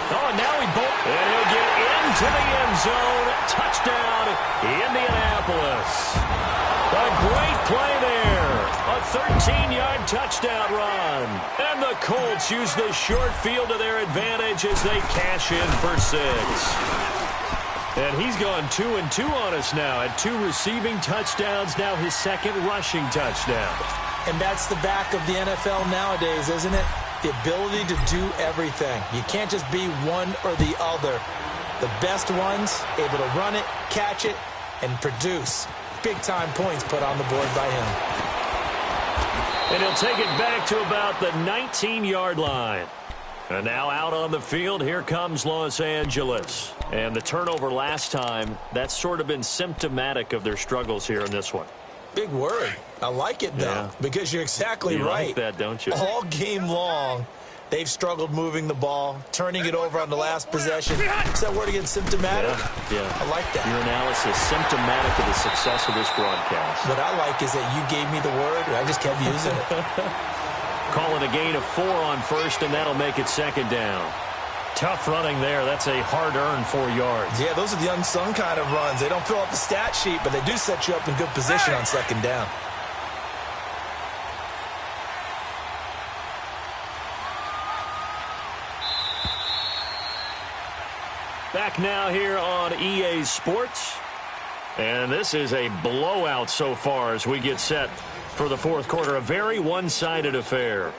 Oh, and now he bolts. And he'll get into the end zone. Touchdown, Indianapolis. A great play there. A 13-yard touchdown run. And the Colts use the short field to their advantage as they cash in for 6. And he's gone 2-2 on us now. At 2 receiving touchdowns, now his second rushing touchdown. And that's the back of the NFL nowadays, isn't it? The ability to do everything. You can't just be one or the other. The best ones, able to run it, catch it, and produce. Big-time points put on the board by him. And he'll take it back to about the 19-yard line. And now out on the field, here comes Los Angeles. And the turnover last time, that's sort of been symptomatic of their struggles here in this one. Big word. I like it, though, because you're exactly right. You like that, don't you? All game long, they've struggled moving the ball, turning it over on the last possession. Is that word again, symptomatic? Yeah. I like that. Your analysis, symptomatic of the success of this broadcast. What I like is that you gave me the word, and I just kept using it. Calling a gain of 4 on first, and that'll make it second down. Tough running there. That's a hard-earned 4 yards. Yeah, those are the unsung kind of runs. They don't fill up the stat sheet, but they do set you up in good position on second down. Back now here on EA Sports. And this is a blowout so far as we get set for the fourth quarter. A very one-sided affair.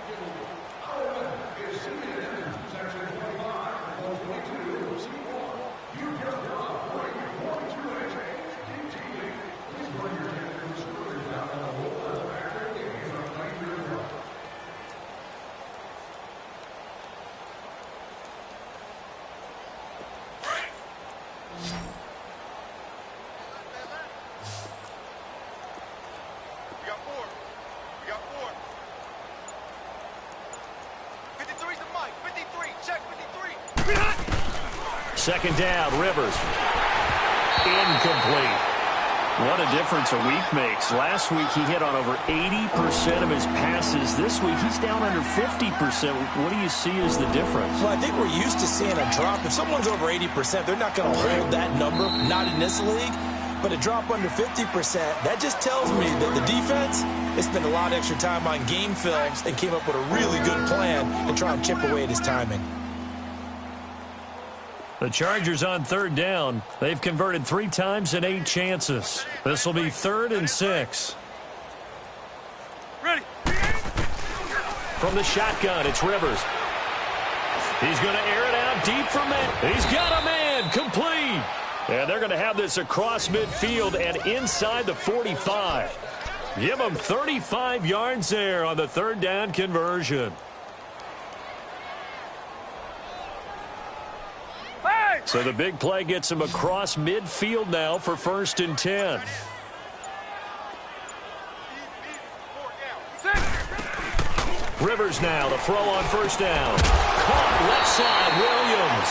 Second down, Rivers. Incomplete. What a difference a week makes. Last week he hit on over 80% of his passes. This week he's down under 50%. What do you see as the difference? Well, I think we're used to seeing a drop. If someone's over 80%, they're not going to hold that number, not in this league. But a drop under 50%, that just tells me that the defense has spent a lot of extra time on game films and came up with a really good plan to try and chip away at his timing. The Chargers on third down. They've converted 3 times in 8 chances. This will be 3rd and 6. Ready. From the shotgun, it's Rivers. He's going to air it out deep for man. He's got a man. Complete. And they're going to have this across midfield and inside the 45. Give him 35 yards there on the third down conversion. So the big play gets him across midfield now for 1st and 10. Rivers now to throw on 1st down. Caught left side, Williams.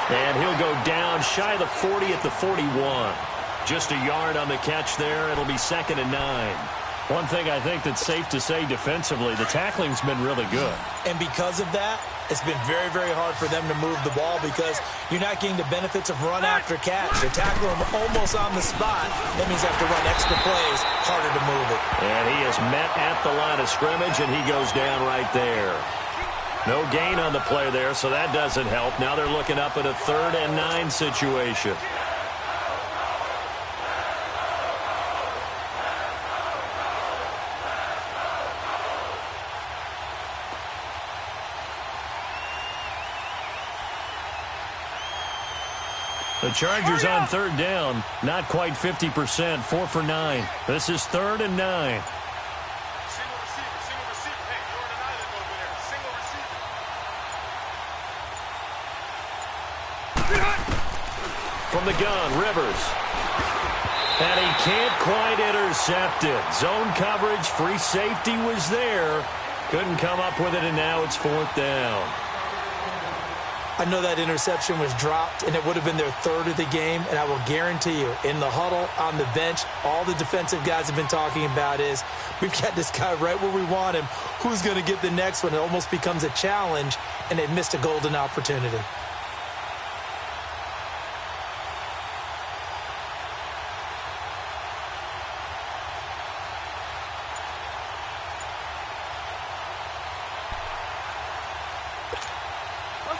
And he'll go down shy of the 40 at the 41. Just a yard on the catch there. It'll be 2nd and 9. One thing I think that's safe to say defensively, the tackling's been really good. And because of that, it's been very, very hard for them to move the ball because you're not getting the benefits of run after catch. You're tackling them almost on the spot. That means you have to run extra plays, harder to move it. And he is met at the line of scrimmage, and he goes down right there. No gain on the play there, so that doesn't help. Now they're looking up at a 3rd and 9 situation. The Chargers on 3rd down, not quite 50%, 4 for 9. This is 3rd and 9. Single receiver. Hey, Jordan Island over there. Single receiver. From the gun, Rivers. And he can't quite intercept it. Zone coverage, free safety was there. Couldn't come up with it, and now it's 4th down. I know that interception was dropped, and it would have been their 3rd of the game, and I will guarantee you, in the huddle, on the bench, all the defensive guys have been talking about is, we've got this guy right where we want him. Who's going to get the next one? It almost becomes a challenge, and they missed a golden opportunity.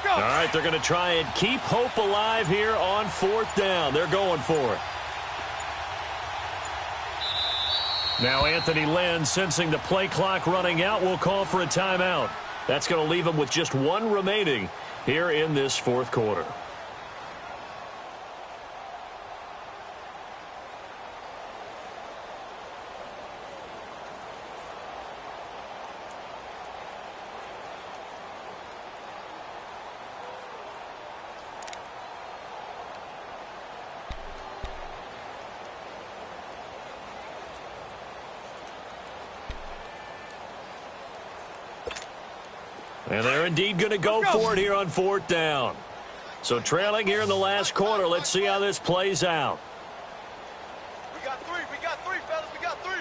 All right, they're going to try and keep hope alive here on 4th down. They're going for it. Now Anthony Lynn, sensing the play clock running out, will call for a timeout. That's going to leave him with just 1 remaining here in this 4th quarter. And they're indeed going to go for it here on 4th down. So trailing here in the last quarter. Let's see how this plays out. We got three, fellas. We got 3.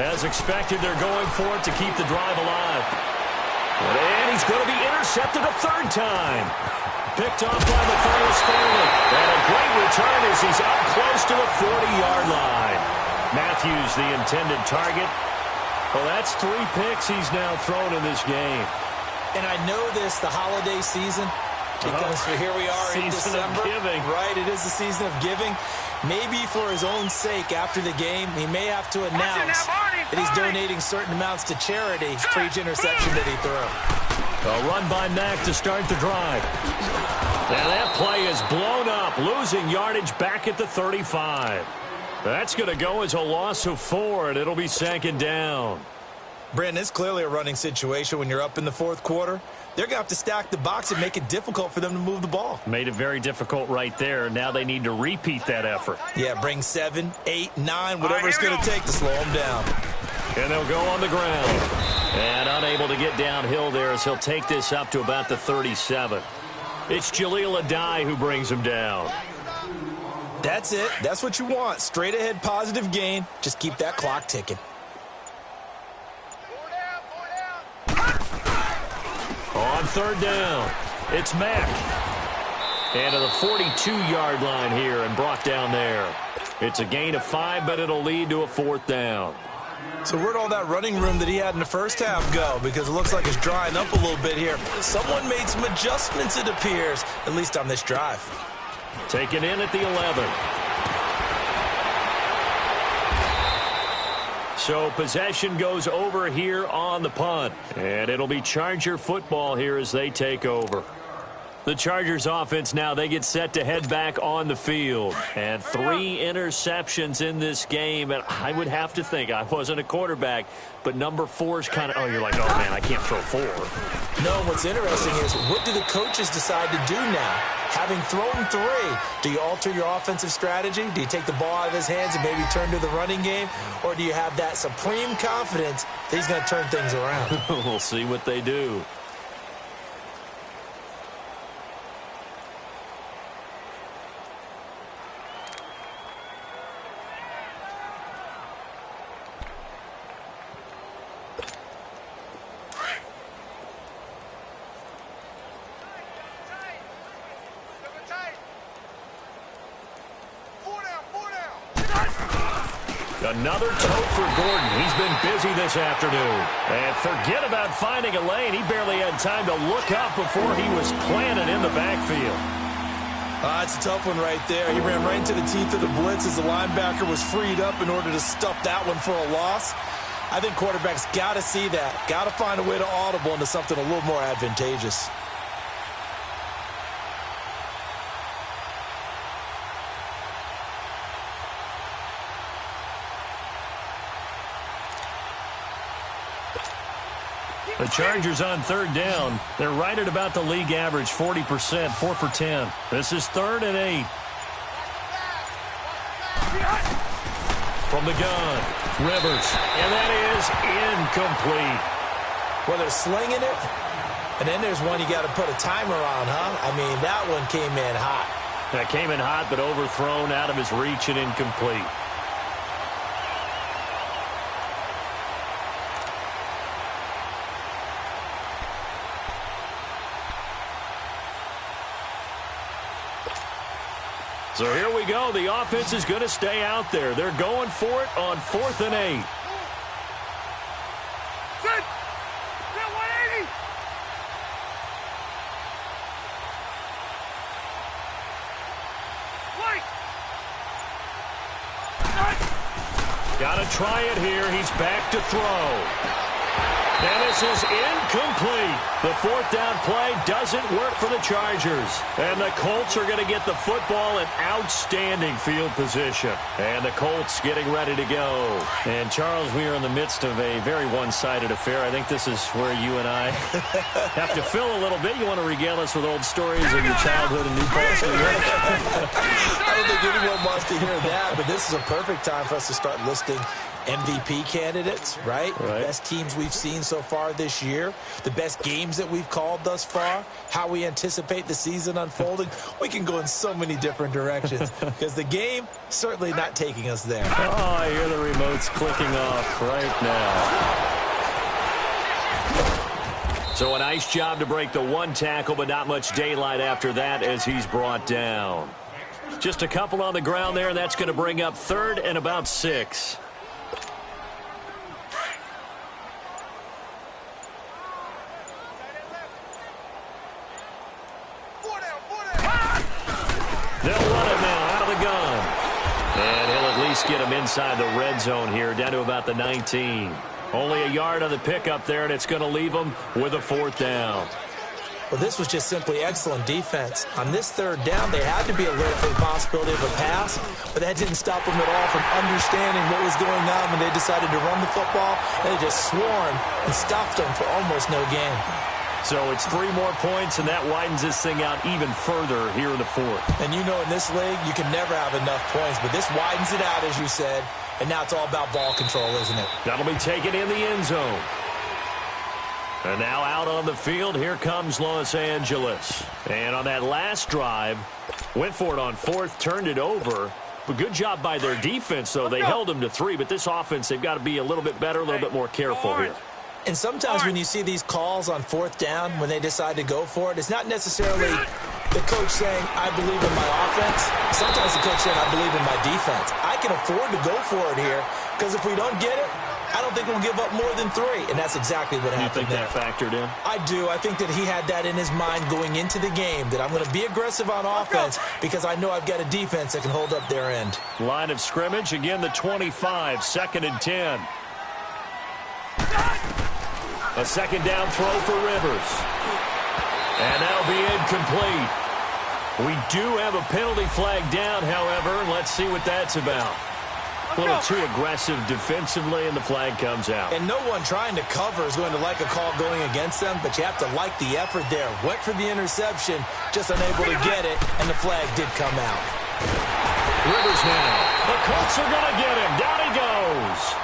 As expected, they're going for it to keep the drive alive. And he's going to be intercepted a 3rd time. Picked off by Matthias Fairley. And a great return as he's up close to the 40-yard line. Matthews, the intended target. Well, that's 3 picks he's now thrown in this game. And I know this, the holiday season, because here we are in December. Season of giving. Right, it is the season of giving. Maybe for his own sake, after the game, he may have to announce that he's donating certain amounts to charity for each interception that he throws. A run by Mack to start the drive. And that play is blown up, losing yardage back at the 35. That's going to go as a loss of 4, and it'll be 2nd down. Brandon, it's clearly a running situation when you're up in the 4th quarter. They're going to have to stack the box and make it difficult for them to move the ball. Made it very difficult right there. Now they need to repeat that effort. Yeah, bring 7, 8, 9, whatever it's going to take to slow them down. And they'll go on the ground. And unable to get downhill there as he'll take this up to about the 37. It's Jaleel Adai who brings him down. That's it. That's what you want. Straight ahead positive gain. Just keep that clock ticking. On 3rd down, it's Mack. And to the 42-yard line here and brought down there. It's a gain of 5, but it'll lead to a 4th down. So where'd all that running room that he had in the first half go? Because it looks like it's drying up a little bit here. Someone made some adjustments, it appears, at least on this drive. Taken in at the 11. So possession goes over here on the punt. And it'll be Charger football here as they take over. The Chargers offense now, they get set to head back on the field. And 3 interceptions in this game. And I would have to think, I wasn't a quarterback, but number 4 is kind of, oh, you're like, oh, man, I can't throw 4. No, what's interesting is, what do the coaches decide to do now? Having thrown 3, do you alter your offensive strategy? Do you take the ball out of his hands and maybe turn to the running game? Or do you have that supreme confidence that he's going to turn things around? We'll see what they do. Another tote for Gordon. He's been busy this afternoon. And forget about finding a lane. He barely had time to look up before he was planted in the backfield. It's a tough one right there. He ran right into the teeth of the blitz as the linebacker was freed up in order to stuff that one for a loss. I think quarterbacks got to see that. Got to find a way to audible into something a little more advantageous. The Chargers on third down. They're right at about the league average, 40%, 4 for 10. This is 3rd and 8. From the gun, Rivers. And that is incomplete. Well, they're slinging it, and then there's one you got to put a timer on, huh? I mean, that one came in hot. That came in hot, but overthrown, out of his reach and incomplete. So here we go. The offense is going to stay out there. They're going for it on 4th and 8. Sit! 180! Wait! Got to try it here. He's back to throw. And this is incomplete. The 4th down play doesn't work for the Chargers. And the Colts are going to get the football in outstanding field position. And the Colts getting ready to go. And, Charles, we are in the midst of a very one-sided affair. I think this is where you and I have to fill a little bit. You want to regale us with old stories of your childhood in New Paltz, New York? I don't think anyone wants to hear that, but this is a perfect time for us to start listing MVP candidates, right? The best teams we've seen so far this year, the best games that we've called thus far, how we anticipate the season unfolding. We can go in so many different directions because the game certainly not taking us there. Oh, I hear the remotes clicking off right now. So a nice job to break the one tackle, but not much daylight after that as he's brought down. Just a couple on the ground there, and that's going to bring up 3rd and about 6. They'll run it now out of the gun. And he'll at least get him inside the red zone here, down to about the 19. Only a yard on the pickup there, and it's going to leave him with a 4th down. Well, this was just simply excellent defense. On this 3rd down, they had to be alert for the possibility of a pass, but that didn't stop them at all from understanding what was going on when they decided to run the football. They just swarmed and stopped them for almost no gain. So it's 3 more points, and that widens this thing out even further here in the 4th. And you know in this league, you can never have enough points, but this widens it out, as you said, and now it's all about ball control, isn't it? That'll be taken in the end zone. And now out on the field, here comes Los Angeles. And on that last drive, went for it on 4th, turned it over. But good job by their defense, though. They held them to 3, but this offense, they've got to be a little bit better, a little bit more careful here. And sometimes when you see these calls on 4th down, when they decide to go for it, it's not necessarily the coach saying, I believe in my offense. Sometimes the coach saying, I believe in my defense. I can afford to go for it here because if we don't get it, I don't think we'll give up more than 3. And that's exactly what happened there. You think that factored in? I do. I think that he had that in his mind going into the game, that I'm going to be aggressive on offense because I know I've got a defense that can hold up their end. Line of scrimmage, again the 25, 2nd and 10. A 2nd down throw for Rivers. And that'll be incomplete. We do have a penalty flag down, however. Let's see what that's about. A little too aggressive defensively, and the flag comes out. And no one trying to cover is going to like a call going against them, but you have to like the effort there. Went for the interception, just unable to get it, and the flag did come out. Rivers now. The Colts are going to get him. Down he goes.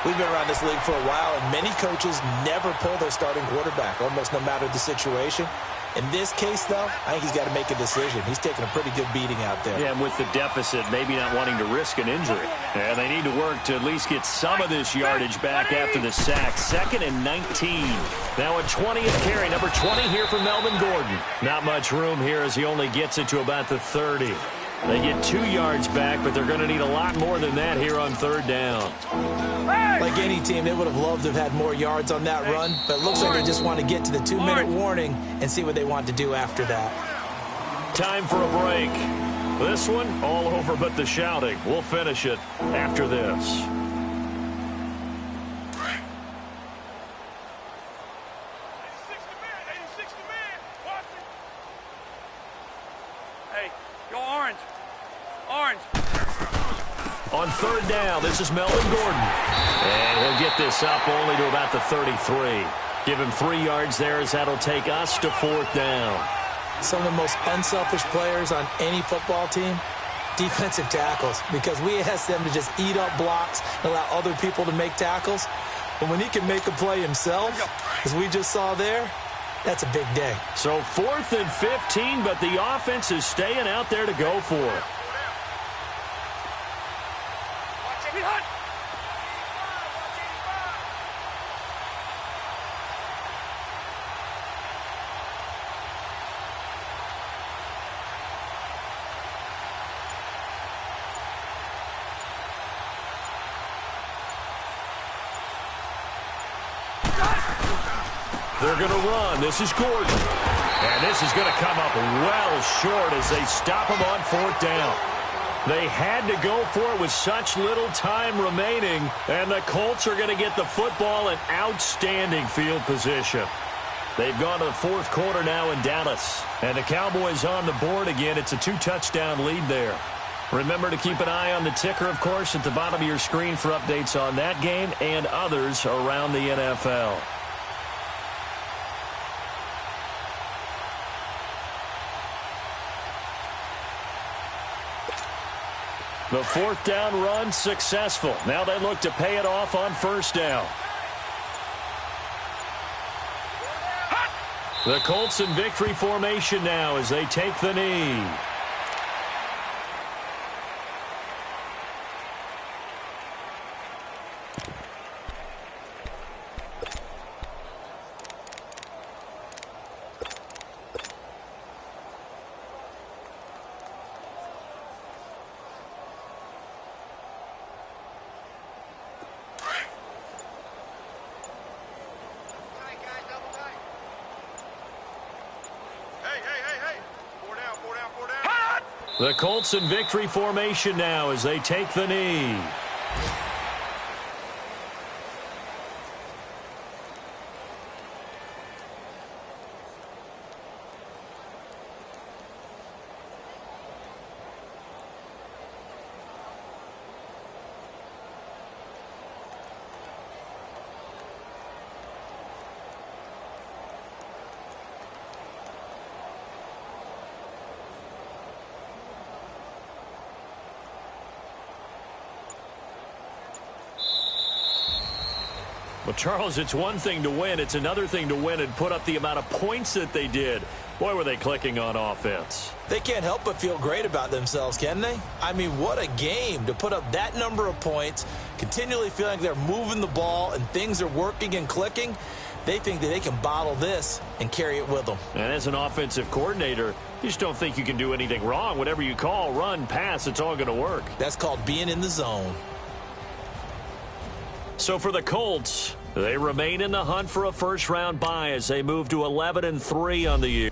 We've been around this league for a while, and many coaches never pull their starting quarterback, almost no matter the situation. In this case, though, I think he's got to make a decision. He's taking a pretty good beating out there. Yeah, and with the deficit, maybe not wanting to risk an injury. And they need to work to at least get some of this yardage back after the sack. 2nd and 19. Now a 20th carry. Number 20 here for Melvin Gordon. Not much room here as he only gets it to about the 30. They get 2 yards back, but they're going to need a lot more than that here on third down. Like any team, they would have loved to have had more yards on that run, but it looks like they just want to get to the 2-minute warning and see what they want to do after that. Time for a break. This one, all over but the shouting. We'll finish it after this. Hey, go orange. Orange. On third down, this is Melvin Gordon. And he'll get this up only to about the 33. Give him 3 yards there as that'll take us to fourth down. Some of the most unselfish players on any football team, defensive tackles, because we ask them to just eat up blocks and allow other people to make tackles. But when he can make a play himself, as we just saw there, that's a big day. So 4th and 15, but the offense is staying out there to go for it. They're going to run. This is Gordon. And this is going to come up well short as they stop him on fourth down. They had to go for it with such little time remaining, and the Colts are going to get the football in outstanding field position. They've gone to the fourth quarter now in Dallas, and the Cowboys on the board again. It's a 2-touchdown lead there. Remember to keep an eye on the ticker, of course, at the bottom of your screen for updates on that game and others around the NFL. The fourth down run successful. Now they look to pay it off on first down. The Colts in victory formation now as they take the knee. The Colts in victory formation now as they take the knee. Well, Charles, it's one thing to win. It's another thing to win and put up the amount of points that they did. Boy, were they clicking on offense. They can't help but feel great about themselves, can they? I mean, what a game to put up that number of points, continually feeling like they're moving the ball and things are working and clicking. They think that they can bottle this and carry it with them. And as an offensive coordinator, you just don't think you can do anything wrong. Whatever you call, run, pass, it's all going to work. That's called being in the zone. So for the Colts, they remain in the hunt for a first-round bye as they move to 11-3 on the year.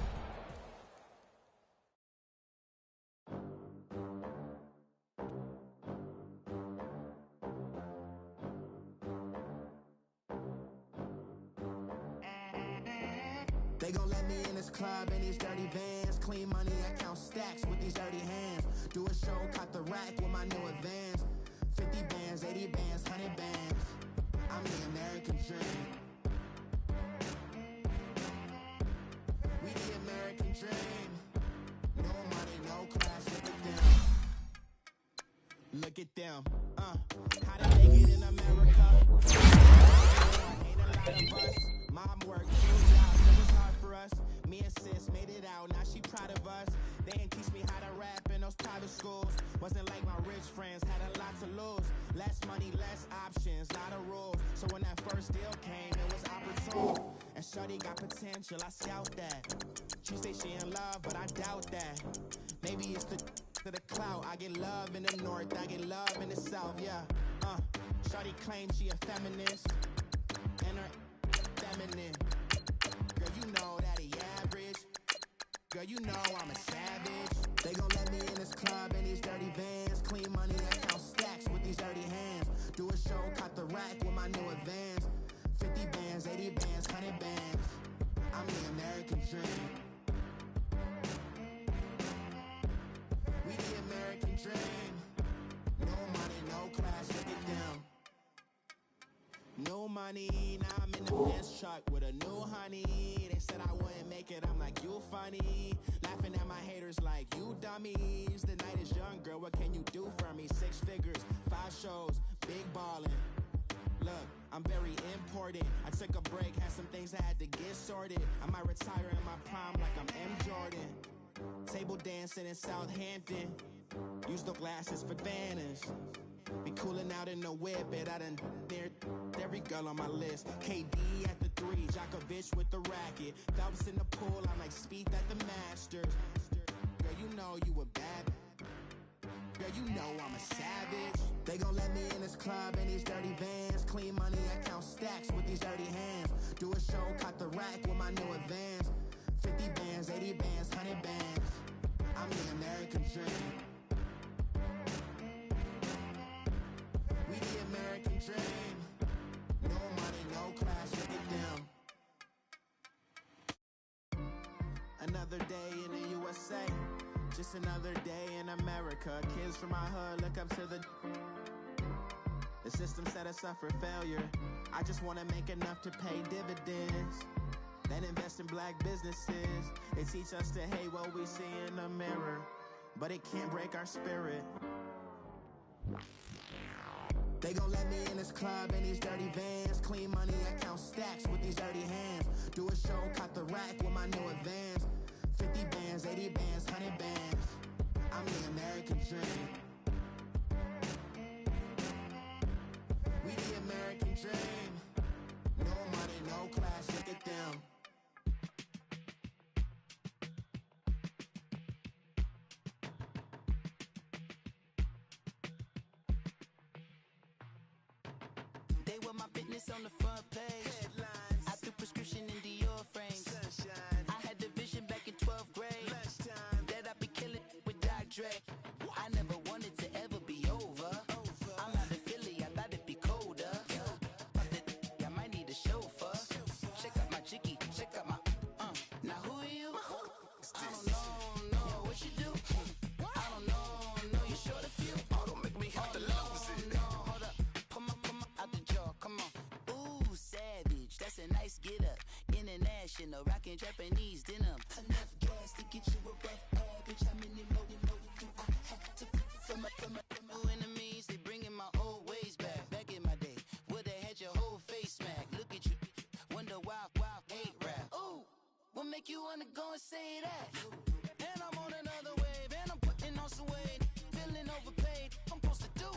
They gon' let me in this club in these dirty vans. Clean money, I count stacks with these dirty hands. Do a show, cut the rack with my new advance. 50 bands, 80 bands, 100 bands. I'm the American dream. We the American dream. No money, no class, look at them. Look at them. How to make it in America. Ain't a lot of us. Mom work, 2 jobs, it was hard for us. Me and sis made it out, now she proud of us. They didn't teach me how to rap in those private schools. Wasn't like my rich friends, had a lot to lose. Less money, less options, lot of rules. So when that first deal came, it was opportune. And shorty got potential, I scout that. She say she in love, but I doubt that. Maybe it's the to the clout. I get love in the north, I get love in the south, yeah. Shawty claims she a feminist, and her feminine. Girl, you know that he average. Girl, you know I'm a savage. They gon' let me in this club in these dirty vans. Clean money, I count stacks with these dirty hands. Do a show, cut the rack with my new advance. 50 bands, 80 bands, 100 bands. I'm the American dream. We the American dream. No money, no class, look at them. No money, now I'm in the Benz truck with a new honey. They said I wouldn't make it, I'm like, you funny. Laughing at my haters like, you dummies. The night is young, girl, what can you do for me? 6 figures, 5 shows, big ballin'. Look, I'm very important. I took a break, had some things I had to get sorted. I might retire in my prime like I'm M. Jordan. Table dancing in Southampton. Use the glasses for Vanish. Be cooling out in the whip, and I done near every girl on my list. KD at the 3, Djokovic with the racket. Phelps in the pool, I'm like Spieth at the Masters. Girl, you know you a bad. Girl, you know I'm a savage. They gon' let me in this club in these dirty vans. Clean money, I count stacks with these dirty hands. Do a show, cut the rack with my new advance. 50 bands, 80 bands, 100 bands. I'm the American dream. We the American dream. No money, no class, look at them. Another day in the USA. Just another day in America. Kids from my hood look up to the system set us up for failure. I just want to make enough to pay dividends, then invest in black businesses. They teach us to hate what we see in the mirror, but it can't break our spirit. They gon' let me in this club in these dirty vans. Clean money, I count stacks with these dirty hands. Do a show, cut the rack with my new advance. 50 bands, 80 bands, 100 bands. I'm the American dream. We the American dream. No money, no class, look at them. They were my business on the front page. Headlines. I threw prescription in Dior frames. Sunshine. I had the vision back in 12th grade. Lunchtime. That I'd be killing with Dr. Dre. I never wanted to ever be over. I'm out of Philly, I thought it'd be colder. I might need a chauffeur. Check out my chicky, check out my Now who are you? I don't know what you do. I don't know you short a few. Oh, don't make me have to lose it. No, hold up, come on, out the jaw, come on. Ooh, savage, that's a nice get up. International, rockin' Japanese denim. Enough gas to get you above average. How many more do I have to from my enemies? They bringing my old ways back. Back in my day, would've had your whole face smack. Look at you, wonder why hate rap. Ooh, what make you wanna go and say that? And I'm on another wave, and I'm putting on some weight. Feeling overpaid, I'm supposed to do.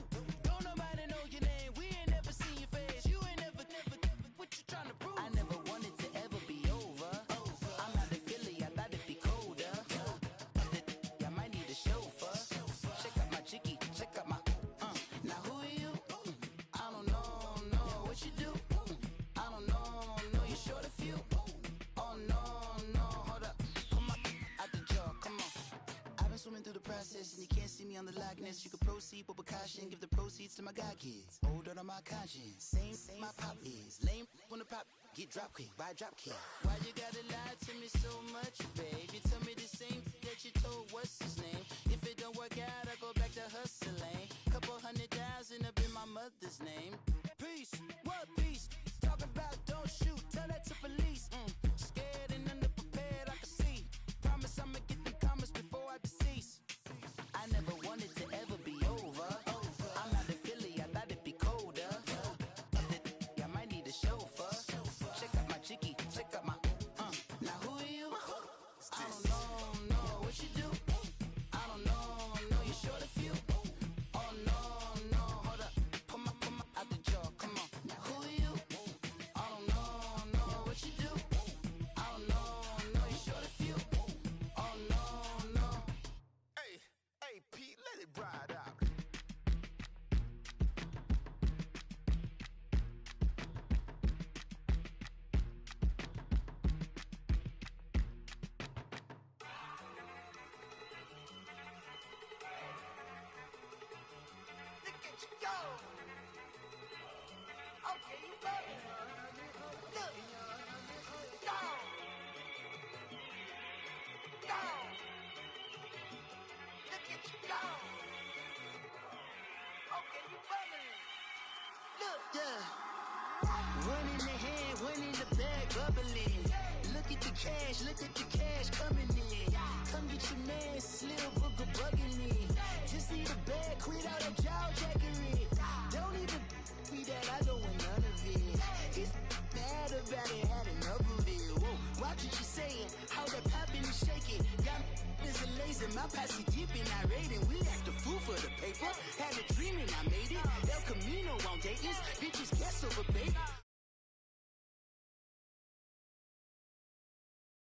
Don't nobody know your name, we ain't never seen your face. You ain't never, what you trying to prove? I never wanted to ever be over. I'm out of Philly, I thought it'd be colder. I might need a chauffeur. Check out my chicky, check out my Now who are you? I don't know what you do. I don't know you short a few. Oh no, hold up, come on, out the jaw, come on. I've been swimming through the process, and you can't see me on the Loch Ness. You can proceed with precaution, give the proceeds to my god kids. Older on my conscience, same my pop is. Lame when the pop get drop quick, buy drop kick. Why you gotta lie to me so much, babe? You tell me the same that you told what's his name. If it don't work out, I go back to hustling. Couple 100,000 up in my mother's name. Peace, what peace? Talk about don't shoot, tell that to police. Scared and underprepared, I can see. Promise I'ma get them comments before I decease. I never wanted to ever be over. I'm out of Philly, I thought it'd be colder. I might need a chauffeur. Check out my chicky, check out my Now who are you? I don't know what you do. I don't know you short a few. Oh no, hold up, come on, out the jaw, come on. Now at you go. Okay, you bugging. Look. Go. Go. Look at you go. Okay, you bugging. Look. Yeah. One in the hand, one in the bag, bubbling. Look at the cash coming in. Come get your man, Slim Booger bugging me. Just need a bag, quit all that jaw jackery. Don't even be that, I don't want none of it. He's mad about it, had enough of it. Whoa, watch what you saying, how that poppin' and shaking. Got is a lazy, my posse dipping, I raiding. We act a fool for the paper. Had a dream and I made it. El Camino on Dayton's, bitches guess over baby.